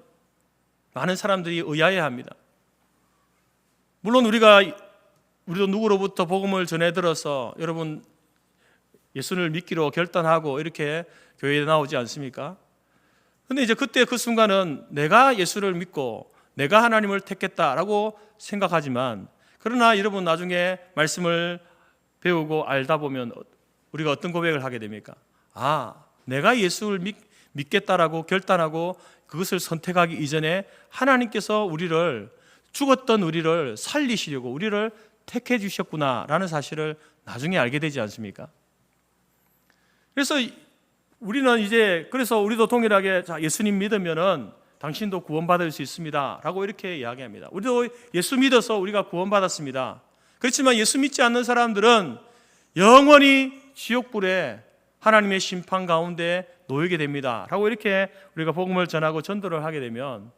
많은 사람들이 의아해합니다. 물론 우리도 누구로부터 복음을 전해 들어서 여러분 예수를 믿기로 결단하고 이렇게 교회에 나오지 않습니까? 근데 이제 그때 그 순간은 내가 예수를 믿고 내가 하나님을 택했다라고 생각하지만, 그러나 여러분 나중에 말씀을 배우고 알다 보면 우리가 어떤 고백을 하게 됩니까? 내가 예수를 믿겠다라고 결단하고 그것을 선택하기 이전에 하나님께서 죽었던 우리를 살리시려고 우리를 택해 주셨구나라는 사실을 나중에 알게 되지 않습니까? 그래서 우리도 동일하게 예수님 믿으면은 당신도 구원받을 수 있습니다 라고 이렇게 이야기합니다. 우리도 예수 믿어서 우리가 구원받았습니다. 그렇지만 예수 믿지 않는 사람들은 영원히 지옥불에 하나님의 심판 가운데 놓이게 됩니다 라고 이렇게 우리가 복음을 전하고 전도를 하게 되면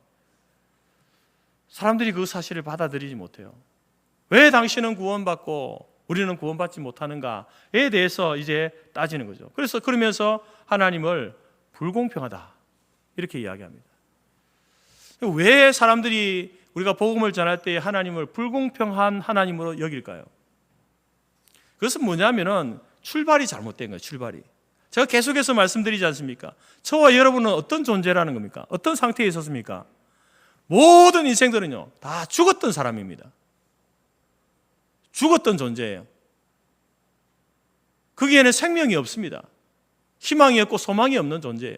사람들이 그 사실을 받아들이지 못해요. 왜 당신은 구원받고 우리는 구원받지 못하는가에 대해서 이제 따지는 거죠. 그러면서 하나님을 불공평하다 이렇게 이야기합니다. 왜 사람들이 우리가 복음을 전할 때 하나님을 불공평한 하나님으로 여길까요? 그것은 뭐냐면은 출발이 잘못된 거예요. 출발이. 제가 계속해서 말씀드리지 않습니까? 저와 여러분은 어떤 존재라는 겁니까? 어떤 상태에 있었습니까? 모든 인생들은요 다 죽었던 사람입니다. 죽었던 존재예요. 거기에는 생명이 없습니다. 희망이 없고 소망이 없는 존재예요.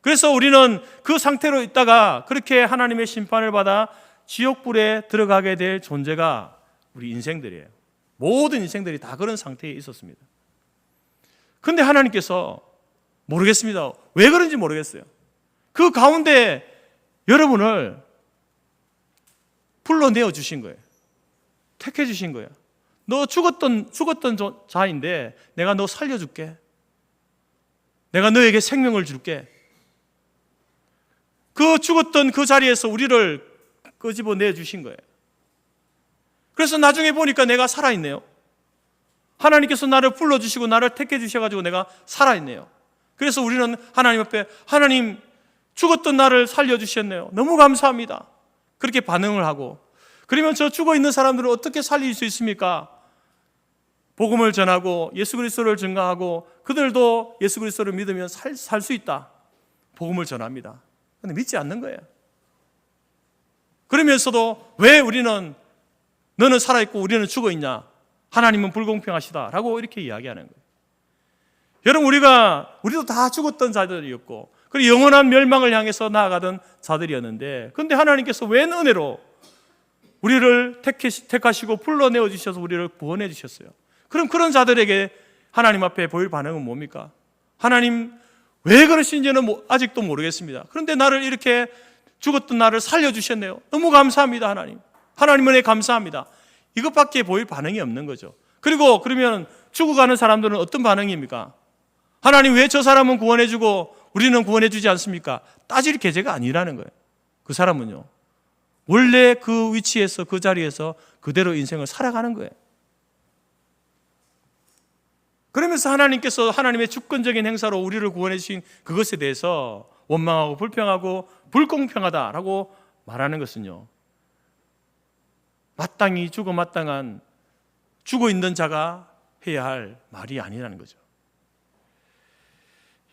그래서 우리는 그 상태로 있다가 그렇게 하나님의 심판을 받아 지옥불에 들어가게 될 존재가 우리 인생들이에요. 모든 인생들이 다 그런 상태에 있었습니다. 그런데 하나님께서 모르겠습니다. 왜 그런지 모르겠어요. 그 가운데 여러분을 불러내어 주신 거예요. 택해 주신 거예요. 너 죽었던 자인데 내가 너 살려줄게. 내가 너에게 생명을 줄게. 그 죽었던 그 자리에서 우리를 끄집어내 주신 거예요. 그래서 나중에 보니까 내가 살아있네요. 하나님께서 나를 불러주시고 나를 택해 주셔가지고 내가 살아있네요. 그래서 우리는 하나님 앞에 하나님 죽었던 나를 살려주셨네요. 너무 감사합니다. 그렇게 반응을 하고, 그러면 저 죽어있는 사람들을 어떻게 살릴 수 있습니까? 복음을 전하고 예수 그리스도를 증거하고 그들도 예수 그리스도를 믿으면 살 수 있다. 복음을 전합니다. 근데 믿지 않는 거예요. 그러면서도 왜 우리는 너는 살아있고 우리는 죽어있냐? 하나님은 불공평하시다라고 이렇게 이야기하는 거예요. 여러분, 우리도 다 죽었던 자들이었고, 그리고 영원한 멸망을 향해서 나아가던 자들이었는데, 그런데 하나님께서 웬 은혜로 우리를 택하시고 불러내어 주셔서 우리를 구원해 주셨어요. 그럼 그런 자들에게 하나님 앞에 보일 반응은 뭡니까? 하나님 왜 그러신지는 아직도 모르겠습니다. 그런데 나를 이렇게 죽었던 나를 살려주셨네요. 너무 감사합니다. 하나님 은혜 감사합니다. 이것밖에 보일 반응이 없는 거죠. 그리고 그러면 죽어가는 사람들은 어떤 반응입니까? 하나님 왜 저 사람은 구원해주고 우리는 구원해주지 않습니까? 따질 계제가 아니라는 거예요. 그 사람은요, 원래 그 위치에서 그 자리에서 그대로 인생을 살아가는 거예요. 그러면서 하나님께서 하나님의 주권적인 행사로 우리를 구원해 주신 그것에 대해서 원망하고 불평하고 불공평하다라고 말하는 것은요, 마땅히 마땅한 죽어 있는 자가 해야 할 말이 아니라는 거죠.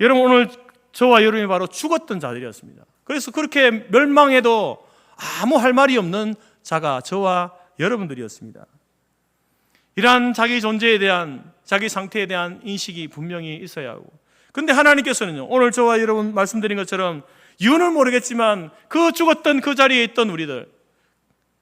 여러분, 오늘 저와 여러분이 바로 죽었던 자들이었습니다. 그래서 그렇게 멸망해도 아무 할 말이 없는 자가 저와 여러분들이었습니다. 이러한 자기 존재에 대한, 자기 상태에 대한 인식이 분명히 있어야 하고, 근데 하나님께서는요, 오늘 저와 여러분 말씀드린 것처럼 이유는 모르겠지만 그 죽었던 그 자리에 있던 우리들,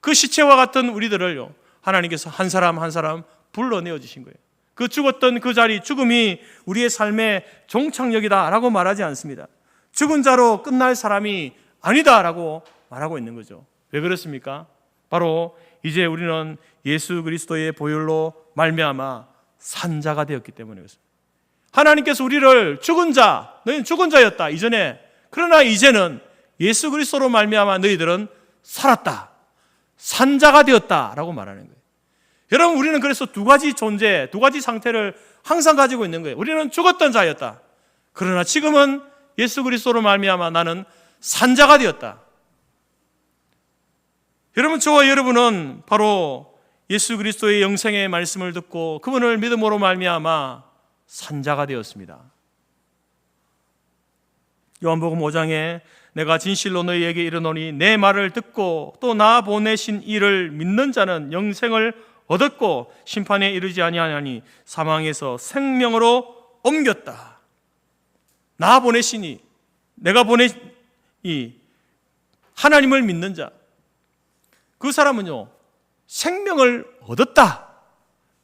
그 시체와 같은 우리들을요, 하나님께서 한 사람 한 사람 불러내어 주신 거예요. 그 죽었던 그 자리, 죽음이 우리의 삶의 종착역이다라고 말하지 않습니다. 죽은 자로 끝날 사람이 아니다라고 말하고 있는 거죠. 왜 그렇습니까? 바로 이제 우리는 예수 그리스도의 보혈로 말미암아 산 자가 되었기 때문에 그렇습니다. 하나님께서 우리를 죽은 자, 너희는 죽은 자였다 이전에, 그러나 이제는 예수 그리스도로 말미암아 너희들은 살았다, 산 자가 되었다라고 말하는 거예요. 여러분, 우리는 그래서 두 가지 존재, 두 가지 상태를 항상 가지고 있는 거예요. 우리는 죽었던 자였다. 그러나 지금은 예수 그리스도로 말미암아 나는 산 자가 되었다. 여러분, 저와 여러분은 바로 예수 그리스도의 영생의 말씀을 듣고 그분을 믿음으로 말미암아 산 자가 되었습니다. 요한복음 5장에 내가 진실로 너희에게 이르노니 내 말을 듣고 또 나 보내신 이를 믿는 자는 영생을 얻었고 심판에 이르지 아니하니 사망에서 생명으로 옮겼다. 나 보내시니, 내가 보내 이 하나님을 믿는 자, 그 사람은요 생명을 얻었다.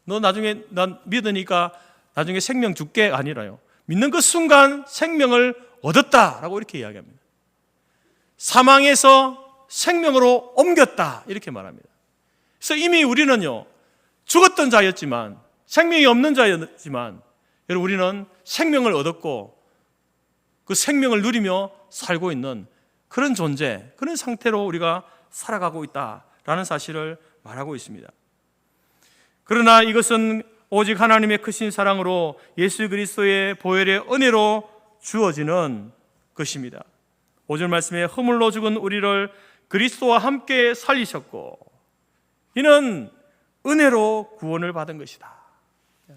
너 나중에 난 믿으니까 나중에 생명 줄게 아니라요, 믿는 그 순간 생명을 얻었다라고 이렇게 이야기합니다. 사망에서 생명으로 옮겼다 이렇게 말합니다. 그래서 이미 우리는요 죽었던 자였지만, 생명이 없는 자였지만, 여러분 우리는 생명을 얻었고 그 생명을 누리며 살고 있는 그런 존재, 그런 상태로 우리가 살아가고 있다라는 사실을 말하고 있습니다. 그러나 이것은 오직 하나님의 크신 사랑으로 예수 그리스도의 보혈의 은혜로 주어지는 것입니다. 5절 말씀에 허물로 죽은 우리를 그리스도와 함께 살리셨고 이는 은혜로 구원을 받은 것이다.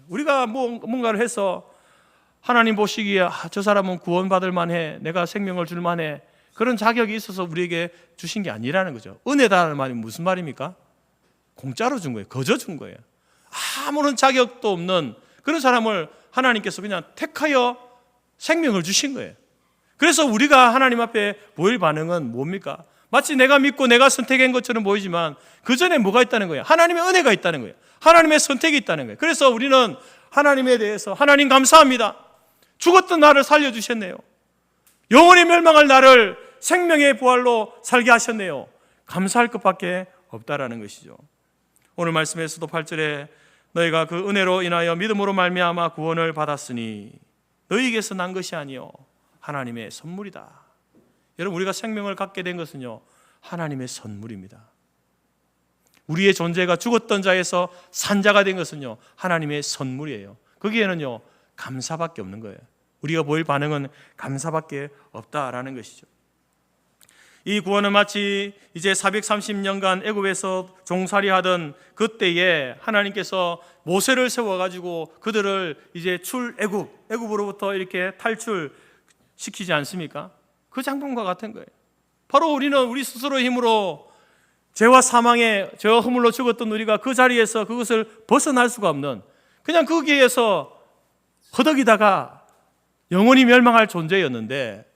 우리가 뭔가를 해서 하나님 보시기에 저 사람은 구원받을 만해, 내가 생명을 줄 만해, 그런 자격이 있어서 우리에게 주신 게 아니라는 거죠. 은혜다는 말이 무슨 말입니까? 공짜로 준 거예요. 거저 준 거예요. 아무런 자격도 없는 그런 사람을 하나님께서 그냥 택하여 생명을 주신 거예요. 그래서 우리가 하나님 앞에 보일 반응은 뭡니까? 마치 내가 믿고 내가 선택한 것처럼 보이지만 그 전에 뭐가 있다는 거예요? 하나님의 은혜가 있다는 거예요. 하나님의 선택이 있다는 거예요. 그래서 우리는 하나님에 대해서 하나님 감사합니다. 죽었던 나를 살려주셨네요. 영원히 멸망할 나를 생명의 부활로 살게 하셨네요. 감사할 것밖에 없다라는 것이죠. 오늘 말씀에서도 8절에 너희가 그 은혜로 인하여 믿음으로 말미암아 구원을 받았으니 너희에게서 난 것이 아니요 하나님의 선물이다. 여러분, 우리가 생명을 갖게 된 것은요 하나님의 선물입니다. 우리의 존재가 죽었던 자에서 산 자가 된 것은요 하나님의 선물이에요. 거기에는요 감사밖에 없는 거예요. 우리가 보일 반응은 감사밖에 없다라는 것이죠. 이 구원은 마치 이제 430년간 애굽에서 종살이하던 그때에 하나님께서 모세를 세워가지고 그들을 이제 애굽으로부터 이렇게 탈출시키지 않습니까? 그 장면과 같은 거예요. 바로 우리는 우리 스스로의 힘으로 죄와 사망의 죄와 허물로 죽었던 우리가 그 자리에서 그것을 벗어날 수가 없는, 그냥 거기에서 허덕이다가 영원히 멸망할 존재였는데,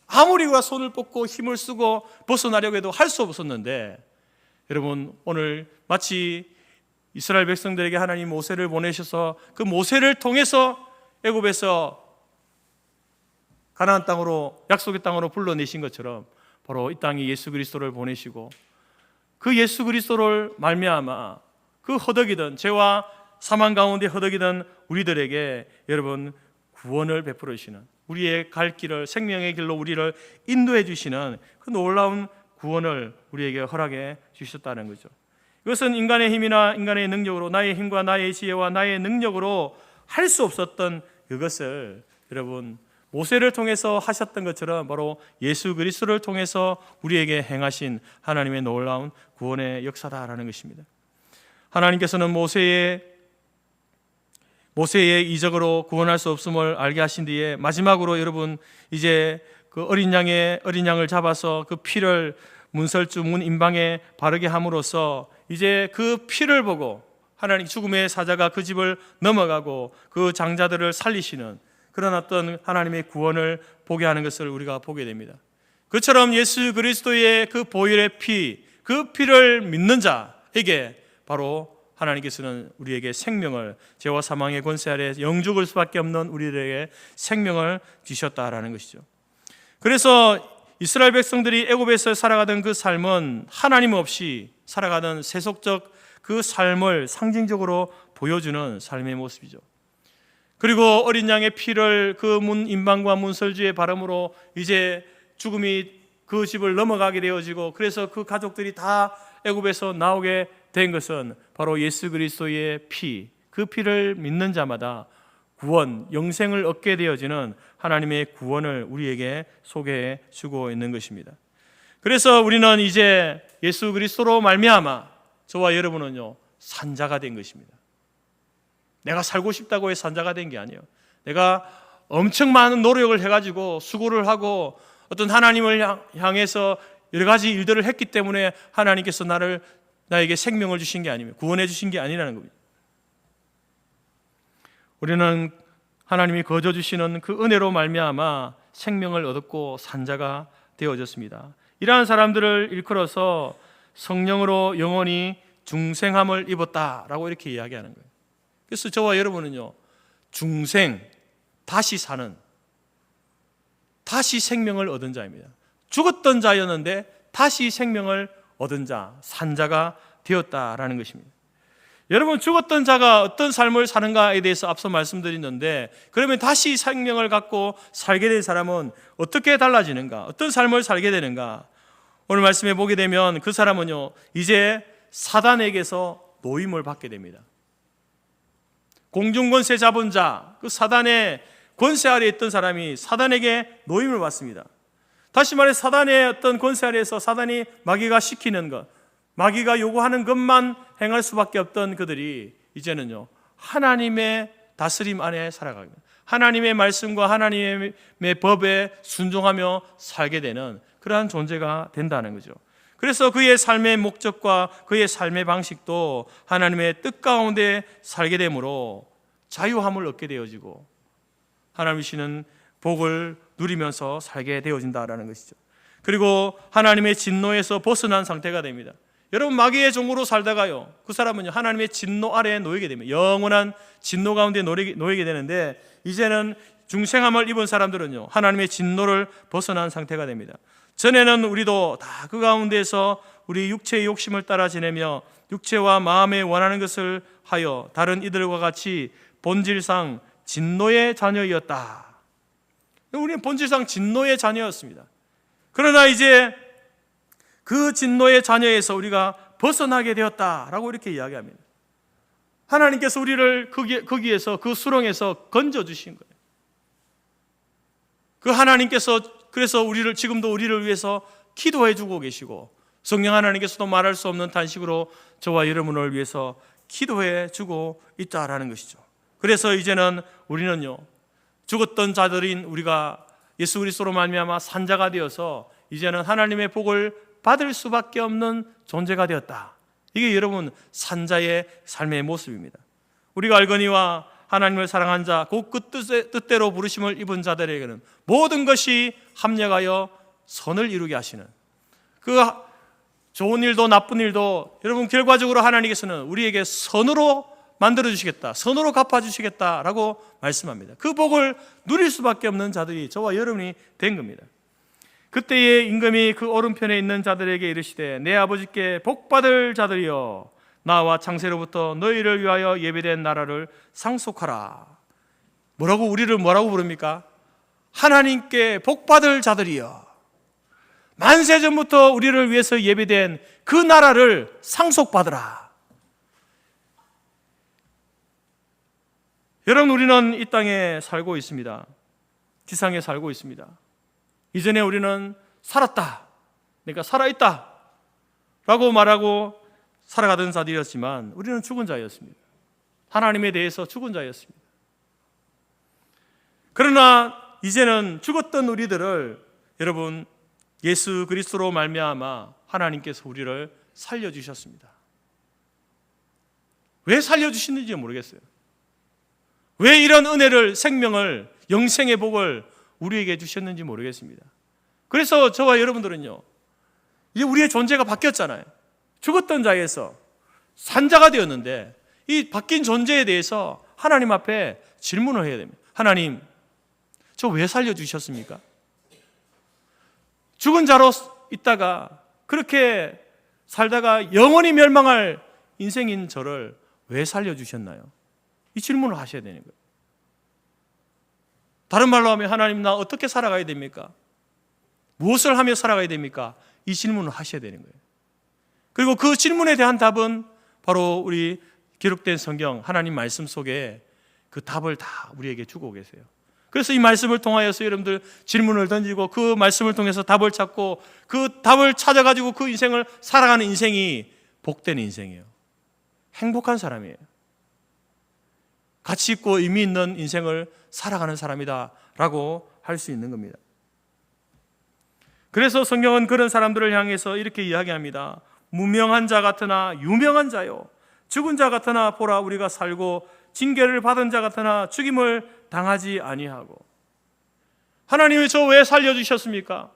아무리 우리가 손을 뻗고 힘을 쓰고 벗어나려고 해도 할 수 없었는데, 여러분 오늘 마치 이스라엘 백성들에게 하나님 모세를 보내셔서 그 모세를 통해서 애굽에서 가나안 땅으로, 약속의 땅으로 불러내신 것처럼 바로 이 땅에 예수 그리스도를 보내시고 그 예수 그리스도를 말미암아 그 허덕이던 죄와 사망 가운데 허덕이던 우리들에게 여러분 구원을 베풀어 주시는, 우리의 갈 길을, 생명의 길로 우리를 인도해 주시는 그 놀라운 구원을 우리에게 허락해 주셨다는 거죠. 이것은 인간의 힘이나 인간의 능력으로, 나의 힘과 나의 지혜와 나의 능력으로 할 수 없었던 그것을 여러분 모세를 통해서 하셨던 것처럼 바로 예수 그리스도를 통해서 우리에게 행하신 하나님의 놀라운 구원의 역사다라는 것입니다. 하나님께서는 모세의 이적으로 구원할 수 없음을 알게 하신 뒤에 마지막으로 여러분 이제 그 어린 양을 잡아서 그 피를 문설주 문 임방에 바르게 함으로써 이제 그 피를 보고 하나님 죽음의 사자가 그 집을 넘어가고 그 장자들을 살리시는 그런 어떤 하나님의 구원을 보게 하는 것을 우리가 보게 됩니다. 그처럼 예수 그리스도의 그 보혈의 피, 그 피를 믿는 자에게 바로 하나님께서는 우리에게 생명을, 죄와 사망의 권세 아래 영죽을 수밖에 없는 우리들에게 생명을 주셨다라는 것이죠. 그래서 이스라엘 백성들이 애굽에서 살아가던 그 삶은 하나님 없이 살아가던 세속적 그 삶을 상징적으로 보여주는 삶의 모습이죠. 그리고 어린 양의 피를 그 문 임방과 문설주에 바름으로 이제 죽음이 그 집을 넘어가게 되어지고, 그래서 그 가족들이 다 애굽에서 나오게 된 것은 바로 예수 그리스도의 피, 그 피를 믿는 자마다 구원, 영생을 얻게 되어지는 하나님의 구원을 우리에게 소개해 주고 있는 것입니다. 그래서 우리는 이제 예수 그리스도로 말미암아 저와 여러분은요 산자가 된 것입니다. 내가 살고 싶다고 해서 산자가 된 게 아니에요. 내가 엄청 많은 노력을 해가지고 수고를 하고 어떤 하나님을 향해서 여러 가지 일들을 했기 때문에 하나님께서 나에게 생명을 주신 게 아니며 구원해 주신 게 아니라는 겁니다. 우리는 하나님이 거저 주시는 그 은혜로 말미암아 생명을 얻었고 산자가 되어졌습니다. 이러한 사람들을 일컬어서 성령으로 영원히 중생함을 입었다라고 이렇게 이야기하는 거예요. 그래서 저와 여러분은요 중생, 다시 사는, 다시 생명을 얻은 자입니다. 죽었던 자였는데 다시 생명을 얻은 자, 산자가 되었다라는 것입니다. 여러분, 죽었던 자가 어떤 삶을 사는가에 대해서 앞서 말씀드렸는데, 그러면 다시 생명을 갖고 살게 된 사람은 어떻게 달라지는가, 어떤 삶을 살게 되는가? 오늘 말씀에 보게 되면 그 사람은요 이제 사단에게서 노임을 받게 됩니다. 공중권세 잡은 자, 그 사단의 권세 아래에 있던 사람이 사단에게 노임을 받습니다. 다시 말해 사단의 어떤 권세 아래에서 사단이 마귀가 시키는 것, 마귀가 요구하는 것만 행할 수밖에 없던 그들이 이제는요 하나님의 다스림 안에 살아갑니다. 하나님의 말씀과 하나님의 법에 순종하며 살게 되는 그러한 존재가 된다는 거죠. 그래서 그의 삶의 목적과 그의 삶의 방식도 하나님의 뜻 가운데 살게 되므로 자유함을 얻게 되어지고 하나님 주시는 복을 누리면서 살게 되어진다라는 것이죠. 그리고 하나님의 진노에서 벗어난 상태가 됩니다. 여러분, 마귀의 종으로 살다가요 그 사람은요 하나님의 진노 아래에 놓이게 됩니다. 영원한 진노 가운데 놓이게 되는데, 이제는 중생함을 입은 사람들은요, 하나님의 진노를 벗어난 상태가 됩니다. 전에는 우리도 다 그 가운데서 우리 육체의 욕심을 따라 지내며 육체와 마음에 원하는 것을 하여 다른 이들과 같이 본질상 진노의 자녀였다. 우리는 본질상 진노의 자녀였습니다. 그러나 이제 그 진노의 자녀에서 우리가 벗어나게 되었다라고 이렇게 이야기합니다. 하나님께서 우리를 거기에서, 그 수렁에서 건져주신 거예요. 그 하나님께서 그래서 지금도 우리를 위해서 기도해 주고 계시고, 성령 하나님께서도 말할 수 없는 탄식으로 저와 여러분을 위해서 기도해 주고 있다라는 것이죠. 그래서 이제는 우리는요, 죽었던 자들인 우리가 예수 그리스도로 말미암아 산자가 되어서 이제는 하나님의 복을 받을 수밖에 없는 존재가 되었다. 이게 여러분 산자의 삶의 모습입니다. 우리가 알거니와 하나님을 사랑한 자, 곧 그 뜻대로 부르심을 입은 자들에게는 모든 것이 합력하여 선을 이루게 하시는, 그 좋은 일도 나쁜 일도 여러분 결과적으로 하나님께서는 우리에게 선으로 만들어주시겠다, 선으로 갚아주시겠다라고 말씀합니다. 그 복을 누릴 수밖에 없는 자들이 저와 여러분이 된 겁니다. 그때에 임금이 그 오른편에 있는 자들에게 이르시되 내 아버지께 복받을 자들이여, 나와 창세로부터 너희를 위하여 예비된 나라를 상속하라. 우리를 뭐라고 부릅니까? 하나님께 복받을 자들이여, 만세전부터 우리를 위해서 예비된 그 나라를 상속받으라. 여러분, 우리는 이 땅에 살고 있습니다. 지상에 살고 있습니다. 이전에 우리는 살았다, 그러니까 살아있다 라고 말하고 살아가던 자들이었지만 우리는 죽은 자였습니다. 하나님에 대해서 죽은 자였습니다. 그러나 이제는 죽었던 우리들을 여러분 예수 그리스도로 말미암아 하나님께서 우리를 살려주셨습니다. 왜 살려주시는지 모르겠어요. 왜 이런 은혜를, 생명을, 영생의 복을 우리에게 주셨는지 모르겠습니다. 그래서 저와 여러분들은요, 이제 우리의 존재가 바뀌었잖아요. 죽었던 자에서 산자가 되었는데 이 바뀐 존재에 대해서 하나님 앞에 질문을 해야 됩니다. 하나님, 저 왜 살려주셨습니까? 죽은 자로 있다가 그렇게 살다가 영원히 멸망할 인생인 저를 왜 살려주셨나요? 이 질문을 하셔야 되는 거예요. 다른 말로 하면 하나님, 나 어떻게 살아가야 됩니까? 무엇을 하며 살아가야 됩니까? 이 질문을 하셔야 되는 거예요. 그리고 그 질문에 대한 답은 바로 우리 기록된 성경 하나님 말씀 속에 그 답을 다 우리에게 주고 계세요. 그래서 이 말씀을 통하여서 여러분들 질문을 던지고 그 말씀을 통해서 답을 찾고 그 답을 찾아가지고 그 인생을 살아가는 인생이 복된 인생이에요. 행복한 사람이에요. 가치 있고 의미 있는 인생을 살아가는 사람이다 라고 할 수 있는 겁니다. 그래서 성경은 그런 사람들을 향해서 이렇게 이야기합니다. 무명한 자 같으나 유명한 자요, 죽은 자 같으나 보라 우리가 살고 징계를 받은 자 같으나 죽임을 당하지 아니하고. 하나님이 저 왜 살려주셨습니까?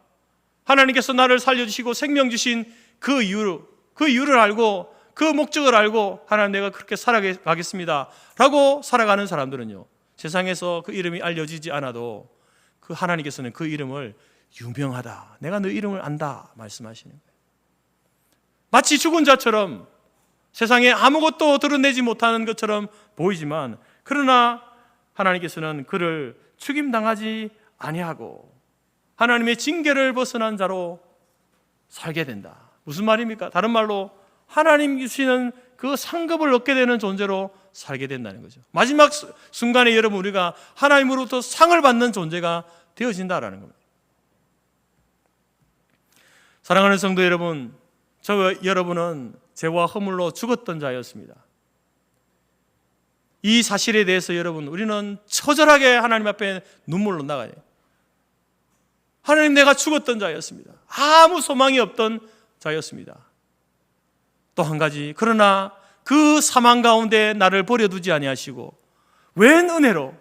하나님께서 나를 살려주시고 생명 주신 그 이유를 알고 그 목적을 알고 하나님, 내가 그렇게 살아가겠습니다 라고 살아가는 사람들은요, 세상에서 그 이름이 알려지지 않아도 그 하나님께서는 그 이름을 유명하다, 내가 너 이름을 안다 말씀하시는 거예요. 마치 죽은 자처럼 세상에 아무것도 드러내지 못하는 것처럼 보이지만, 그러나 하나님께서는 그를 죽임당하지 아니하고 하나님의 징계를 벗어난 자로 살게 된다. 무슨 말입니까? 다른 말로 하나님 주시는 그 상급을 얻게 되는 존재로 살게 된다는 거죠. 마지막 순간에 여러분, 우리가 하나님으로부터 상을 받는 존재가 되어진다라는 겁니다. 사랑하는 성도 여러분, 여러분은 죄와 허물로 죽었던 자였습니다. 이 사실에 대해서 여러분, 우리는 처절하게 하나님 앞에 눈물로 나가요. 하나님, 내가 죽었던 자였습니다. 아무 소망이 없던 자였습니다. 또 한 가지, 그러나 그 사망 가운데 나를 버려두지 아니하시고 웬 은혜로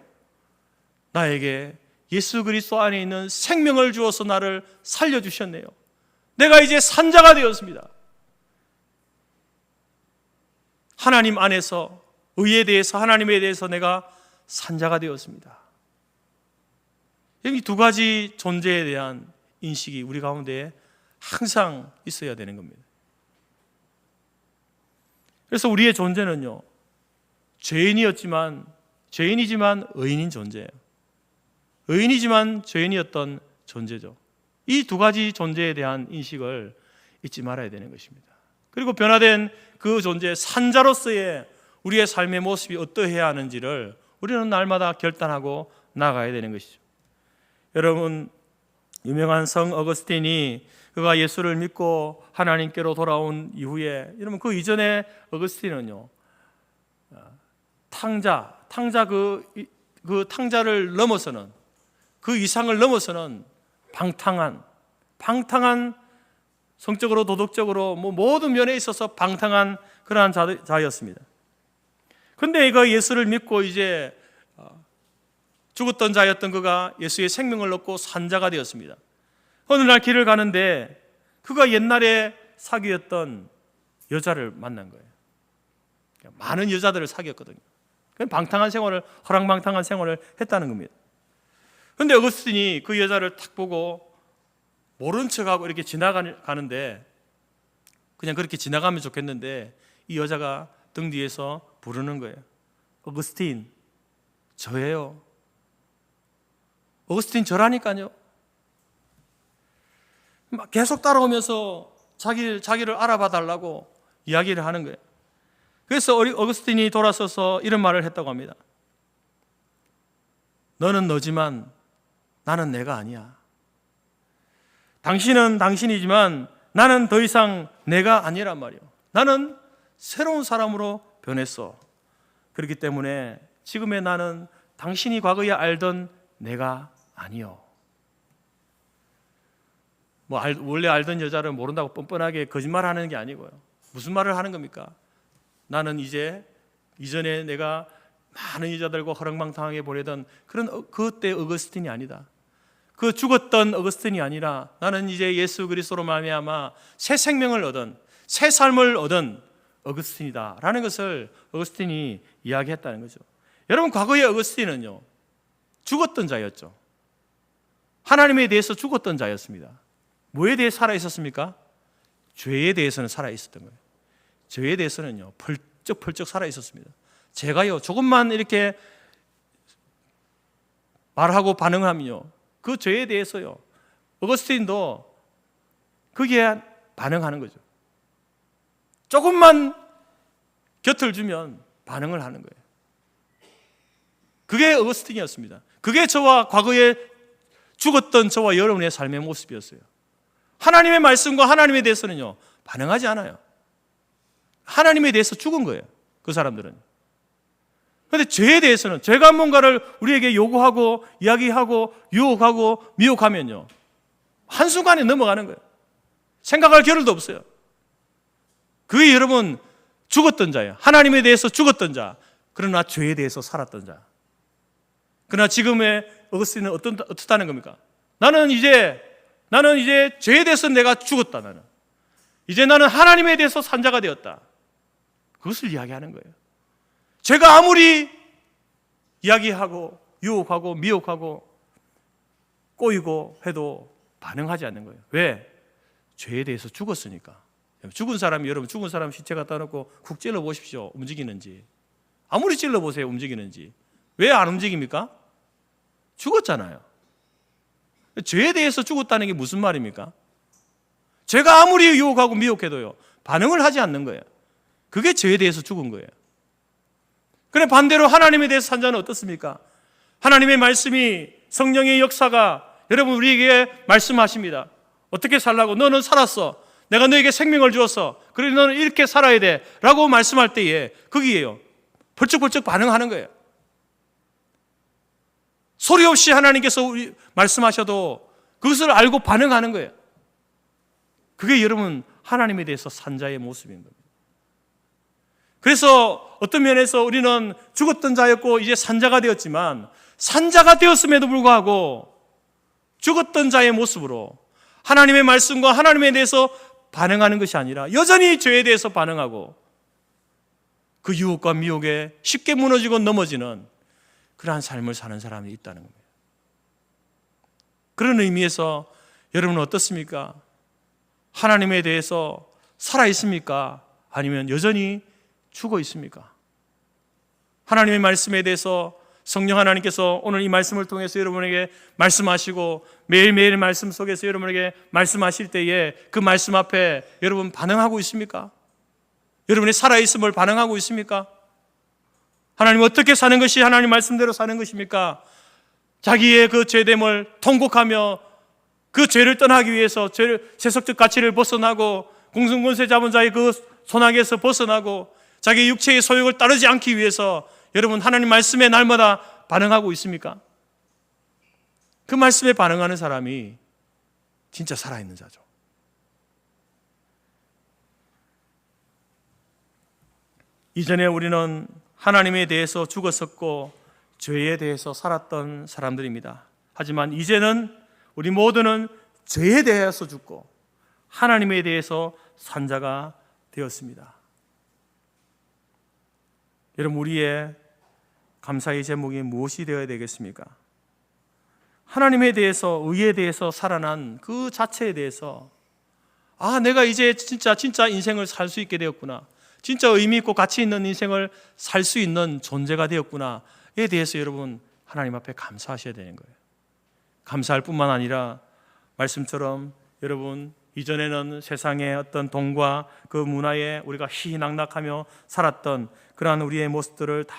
나에게 예수 그리스도 안에 있는 생명을 주어서 나를 살려주셨네요. 내가 이제 산자가 되었습니다. 하나님 안에서, 의에 대해서, 하나님에 대해서 내가 산자가 되었습니다. 이 두 가지 존재에 대한 인식이 우리 가운데 항상 있어야 되는 겁니다. 그래서 우리의 존재는요, 죄인이지만 의인인 존재예요. 의인이지만 죄인이었던 존재죠. 이 두 가지 존재에 대한 인식을 잊지 말아야 되는 것입니다. 그리고 변화된 그 존재, 산자로서의 우리의 삶의 모습이 어떠해야 하는지를 우리는 날마다 결단하고 나가야 되는 것이죠. 여러분, 유명한 성 어거스틴이 그가 예수를 믿고 하나님께로 돌아온 이후에, 여러분 그 이전에 어거스틴은요, 탕자 그 탕자를 넘어서는, 그 이상을 넘어서는 방탕한 성적으로 도덕적으로 모든 면에 있어서 방탕한 그러한 자였습니다. 그런데 그 예수를 믿고 이제 죽었던 자였던 그가 예수의 생명을 얻고 산자가 되었습니다. 어느 날 길을 가는데 그가 옛날에 사귀었던 여자를 만난 거예요. 많은 여자들을 사귀었거든요. 방탕한 생활을, 허랑방탕한 생활을 했다는 겁니다. 그런데 어거스틴이 그 여자를 탁 보고 모른 척하고 이렇게 지나가는데, 그냥 그렇게 지나가면 좋겠는데 이 여자가 등 뒤에서 부르는 거예요. 어거스틴, 저예요. 어거스틴 저라니까요. 막 계속 따라오면서 자기를 알아봐 달라고 이야기를 하는 거예요. 그래서 어거스틴이 돌아서서 이런 말을 했다고 합니다. 너는 너지만 나는 내가 아니야. 당신은 당신이지만 나는 더 이상 내가 아니란 말이에요. 나는 새로운 사람으로 변했어. 그렇기 때문에 지금의 나는 당신이 과거에 알던 내가 아니요. 원래 알던 여자를 모른다고 뻔뻔하게 거짓말하는 게 아니고요. 무슨 말을 하는 겁니까? 나는 이제 이전에 내가 많은 여자들과 허랑방탕하게 보내던 그런 그때 어거스틴이 아니다. 그 죽었던 어거스틴이 아니라 나는 이제 예수 그리스도로 말미암아 새 생명을 얻은, 새 삶을 얻은 어거스틴이다라는 것을 어거스틴이 이야기했다는 거죠. 여러분, 과거의 어거스틴은요, 죽었던 자였죠. 하나님에 대해서 죽었던 자였습니다. 뭐에 대해 살아 있었습니까? 죄에 대해서는 살아 있었던 거예요. 죄에 대해서는요, 펄쩍펄쩍 살아 있었습니다. 제가요, 조금만 이렇게 말하고 반응하면요, 그 죄에 대해서요, 어거스틴도 거기에 반응하는 거죠. 조금만 곁을 주면 반응을 하는 거예요. 그게 어거스틴이었습니다. 그게 저와 과거에 죽었던 저와 여러분의 삶의 모습이었어요. 하나님의 말씀과 하나님에 대해서는요, 반응하지 않아요. 하나님에 대해서 죽은 거예요, 그 사람들은. 그런데 죄에 대해서는, 죄가 뭔가를 우리에게 요구하고 이야기하고 유혹하고 미혹하면요, 한순간에 넘어가는 거예요. 생각할 겨를도 없어요. 그게 여러분 죽었던 자예요. 하나님에 대해서 죽었던 자, 그러나 죄에 대해서 살았던 자. 그러나 지금의 어거스틴은 어떻다는 겁니까? 나는 이제 죄에 대해서 내가 죽었다. 나는 이제 나는 하나님에 대해서 산자가 되었다. 그것을 이야기하는 거예요. 죄가 아무리 이야기하고 유혹하고 미혹하고 꼬이고 해도 반응하지 않는 거예요. 왜? 죄에 대해서 죽었으니까. 죽은 사람이, 여러분 죽은 사람 시체 갖다 놓고 쿡 찔러 보십시오. 움직이는지. 아무리 찔러 보세요. 움직이는지. 왜 안 움직입니까? 죽었잖아요. 죄에 대해서 죽었다는 게 무슨 말입니까? 죄가 아무리 유혹하고 미혹해도요, 반응을 하지 않는 거예요. 그게 죄에 대해서 죽은 거예요. 그런데 반대로 하나님에 대해서 산 자는 어떻습니까? 하나님의 말씀이, 성령의 역사가 여러분 우리에게 말씀하십니다. 어떻게 살라고? 너는 살았어. 내가 너에게 생명을 주었어. 그래서 너는 이렇게 살아야 돼 라고 말씀할 때에 거기에요, 벌쩍벌쩍 반응하는 거예요. 소리 없이 하나님께서 말씀하셔도 그것을 알고 반응하는 거예요. 그게 여러분 하나님에 대해서 산 자의 모습인 겁니다. 그래서 어떤 면에서 우리는 죽었던 자였고 이제 산자가 되었지만, 산자가 되었음에도 불구하고 죽었던 자의 모습으로 하나님의 말씀과 하나님에 대해서 반응하는 것이 아니라 여전히 죄에 대해서 반응하고 그 유혹과 미혹에 쉽게 무너지고 넘어지는 그러한 삶을 사는 사람이 있다는 겁니다. 그런 의미에서 여러분은 어떻습니까? 하나님에 대해서 살아 있습니까? 아니면 여전히 죽어 있습니까? 하나님의 말씀에 대해서 성령 하나님께서 오늘 이 말씀을 통해서 여러분에게 말씀하시고 매일매일 말씀 속에서 여러분에게 말씀하실 때에 그 말씀 앞에 여러분 반응하고 있습니까? 여러분이 살아있음을 반응하고 있습니까? 하나님 어떻게 사는 것이 하나님 말씀대로 사는 것입니까? 자기의 그 죄됨을 통곡하며 그 죄를 떠나기 위해서 세속적 가치를 벗어나고 공승권세 잡은 자의 그 손아귀에서 벗어나고 자기 육체의 소욕을 따르지 않기 위해서 여러분 하나님 말씀에 날마다 반응하고 있습니까? 그 말씀에 반응하는 사람이 진짜 살아있는 자죠. 이전에 우리는 하나님에 대해서 죽었었고 죄에 대해서 살았던 사람들입니다. 하지만 이제는 우리 모두는 죄에 대해서 죽고 하나님에 대해서 산 자가 되었습니다. 여러분, 우리의 감사의 제목이 무엇이 되어야 되겠습니까? 하나님에 대해서, 의에 대해서 살아난 그 자체에 대해서 내가 이제 진짜 인생을 살 수 있게 되었구나, 진짜 의미 있고 가치 있는 인생을 살 수 있는 존재가 되었구나에 대해서 여러분 하나님 앞에 감사하셔야 되는 거예요. 감사할 뿐만 아니라 말씀처럼 여러분 이전에는 세상의 어떤 돈과 그 문화에 우리가 희희낙낙하며 살았던 그러한 우리의 모습들을 다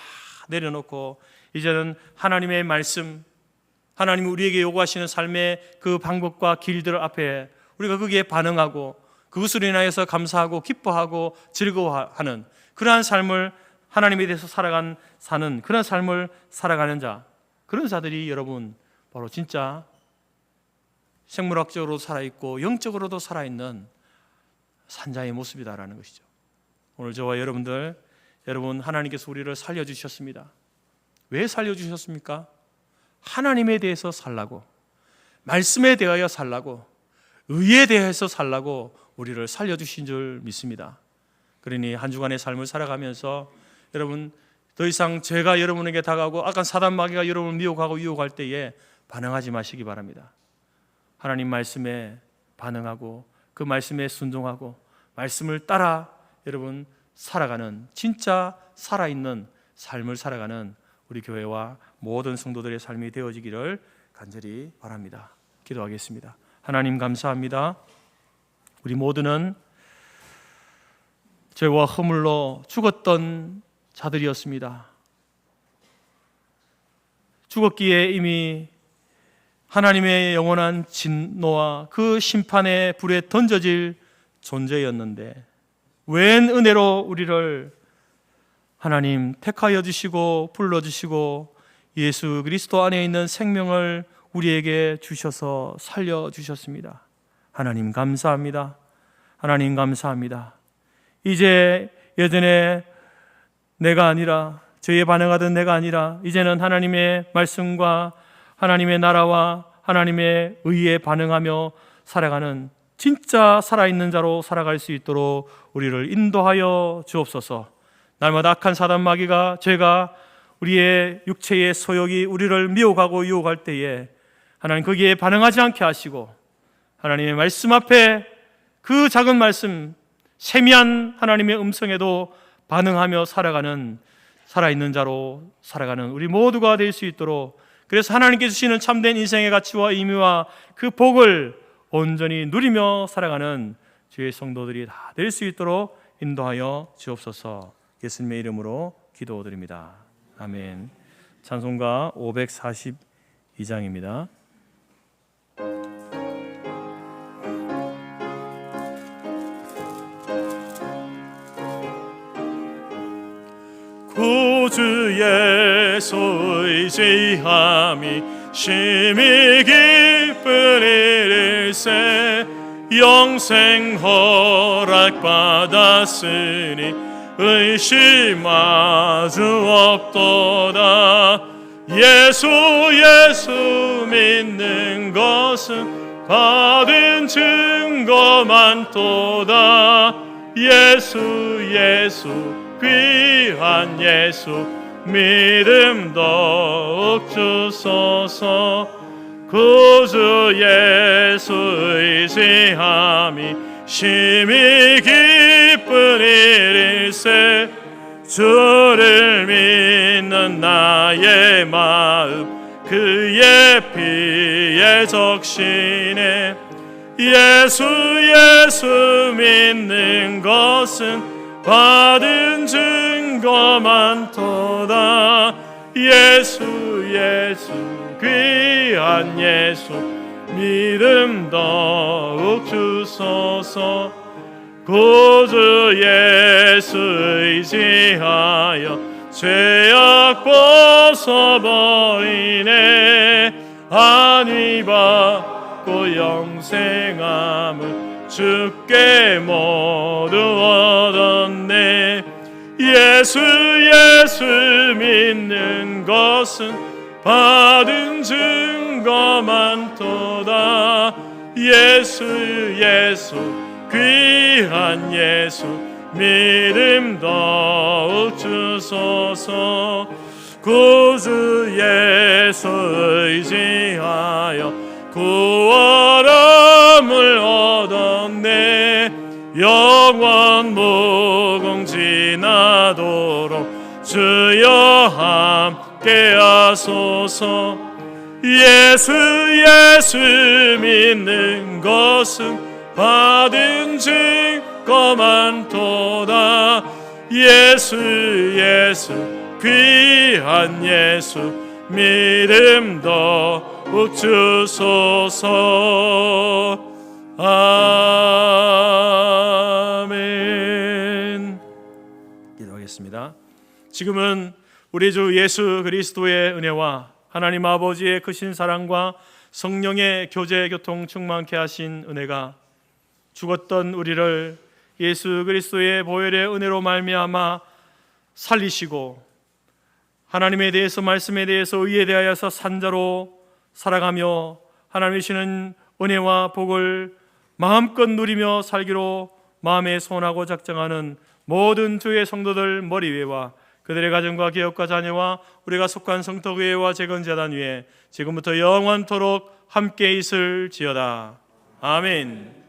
내려놓고 이제는 하나님의 말씀, 하나님이 우리에게 요구하시는 삶의 그 방법과 길들 앞에 우리가 거기에 반응하고 그것으로 인하여서 감사하고 기뻐하고 즐거워하는 그러한 삶을 하나님에 대해서 사는 그런 삶을 살아가는 자, 그런 자들이 여러분 바로 진짜 생물학적으로도 살아있고 영적으로도 살아있는 산자의 모습이다라는 것이죠. 오늘 저와 여러분 하나님께서 우리를 살려주셨습니다. 왜 살려주셨습니까? 하나님에 대해서 살라고, 말씀에 대하여 살라고, 의에 대해서 살라고 우리를 살려주신 줄 믿습니다. 그러니 한 주간의 삶을 살아가면서 여러분 더 이상 죄가 여러분에게 다가오고 악한 사단 마귀가 여러분을 미혹하고 유혹할 때에 반응하지 마시기 바랍니다. 하나님 말씀에 반응하고 그 말씀에 순종하고 말씀을 따라 여러분 살아가는 진짜 살아있는 삶을 살아가는 우리 교회와 모든 성도들의 삶이 되어지기를 간절히 바랍니다. 기도하겠습니다. 하나님 감사합니다. 우리 모두는 죄와 허물로 죽었던 자들이었습니다. 죽었기에 이미 하나님의 영원한 진노와 그 심판의 불에 던져질 존재였는데 웬 은혜로 우리를 하나님 택하여 주시고 불러주시고 예수 그리스도 안에 있는 생명을 우리에게 주셔서 살려주셨습니다. 하나님 감사합니다. 하나님 감사합니다. 이제 예전에 내가 아니라, 죄에 반응하던 내가 아니라 이제는 하나님의 말씀과 하나님의 나라와 하나님의 의에 반응하며 살아가는 진짜 살아있는 자로 살아갈 수 있도록 우리를 인도하여 주옵소서. 날마다 악한 사단 마귀가, 죄가, 우리의 육체의 소욕이 우리를 미혹하고 유혹할 때에 하나님 거기에 반응하지 않게 하시고 하나님의 말씀 앞에 그 작은 말씀, 세미한 하나님의 음성에도 반응하며 살아가는 살아있는 자로 살아가는 우리 모두가 될 수 있도록, 그래서 하나님께 주시는 참된 인생의 가치와 의미와 그 복을 온전히 누리며 살아가는 주의 성도들이 다 될 수 있도록 인도하여 주옵소서. 예수님의 이름으로 기도드립니다. 아멘. 찬송가 542장입니다. 구주 예수 의지함이 심히 기쁜 일일세 영생 허락받았으니 의심하주 없도다. 예수 믿는 것은 받은 증거 많도다. 예수 귀한 예수 믿음 더욱 주소서. 구주 예수 의지함이 심히 기쁜 일일세. 주를 믿는 나의 마음 그의 피에 적시네. 예수 믿는 것은 받은 증거 많도다. 예수 귀한 예수 믿음 더욱 주소서. 구주 예수 의지하여 죄악 벗어버리네. 안위 받고 영생함을 주께 모두 얻었네. 예수 믿는 것은 받은 증거 많도다. 예수 귀한 예수 믿음 더욱 주소서. 구주 예수 의지하여 구원함을 얻었네. 영원 무궁지나도록 주여 함께 하소서. 예수 믿는 것은 받은 증거 많도다. 예수 귀한 예수 믿음 더욱 주소서. 아멘. 기도하겠습니다. 지금은 우리 주 예수 그리스도의 은혜와 하나님 아버지의 크신 사랑과 성령의 교제 교통 충만케 하신 은혜가 죽었던 우리를 예수 그리스도의 보혈의 은혜로 말미암아 살리시고 하나님에 대해서 말씀에 대해서 의에 대하여서 산자로 살아가며 하나님이 주시는 은혜와 복을 마음껏 누리며 살기로 마음에 소원하고 작정하는 모든 주의 성도들 머리 위에와 그들의 가정과 기업과 자녀와 우리가 속한 성도교회와 재건재단 위에 지금부터 영원토록 함께 있을지어다. 아멘.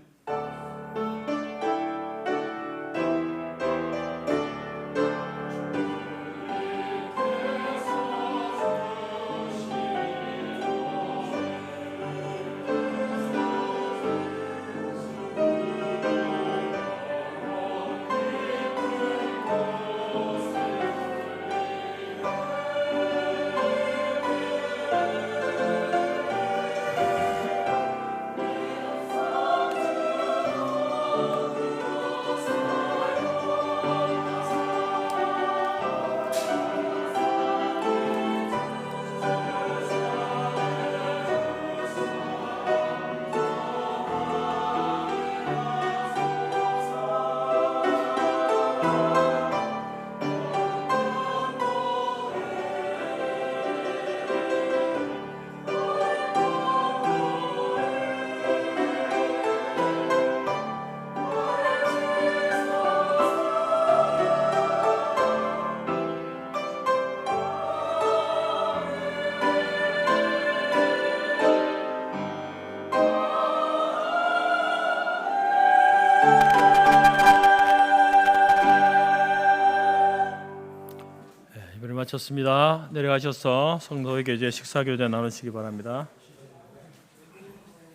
마쳤습니다. 내려가셔서 성도에게 이제 식사 교제 나누시기 바랍니다.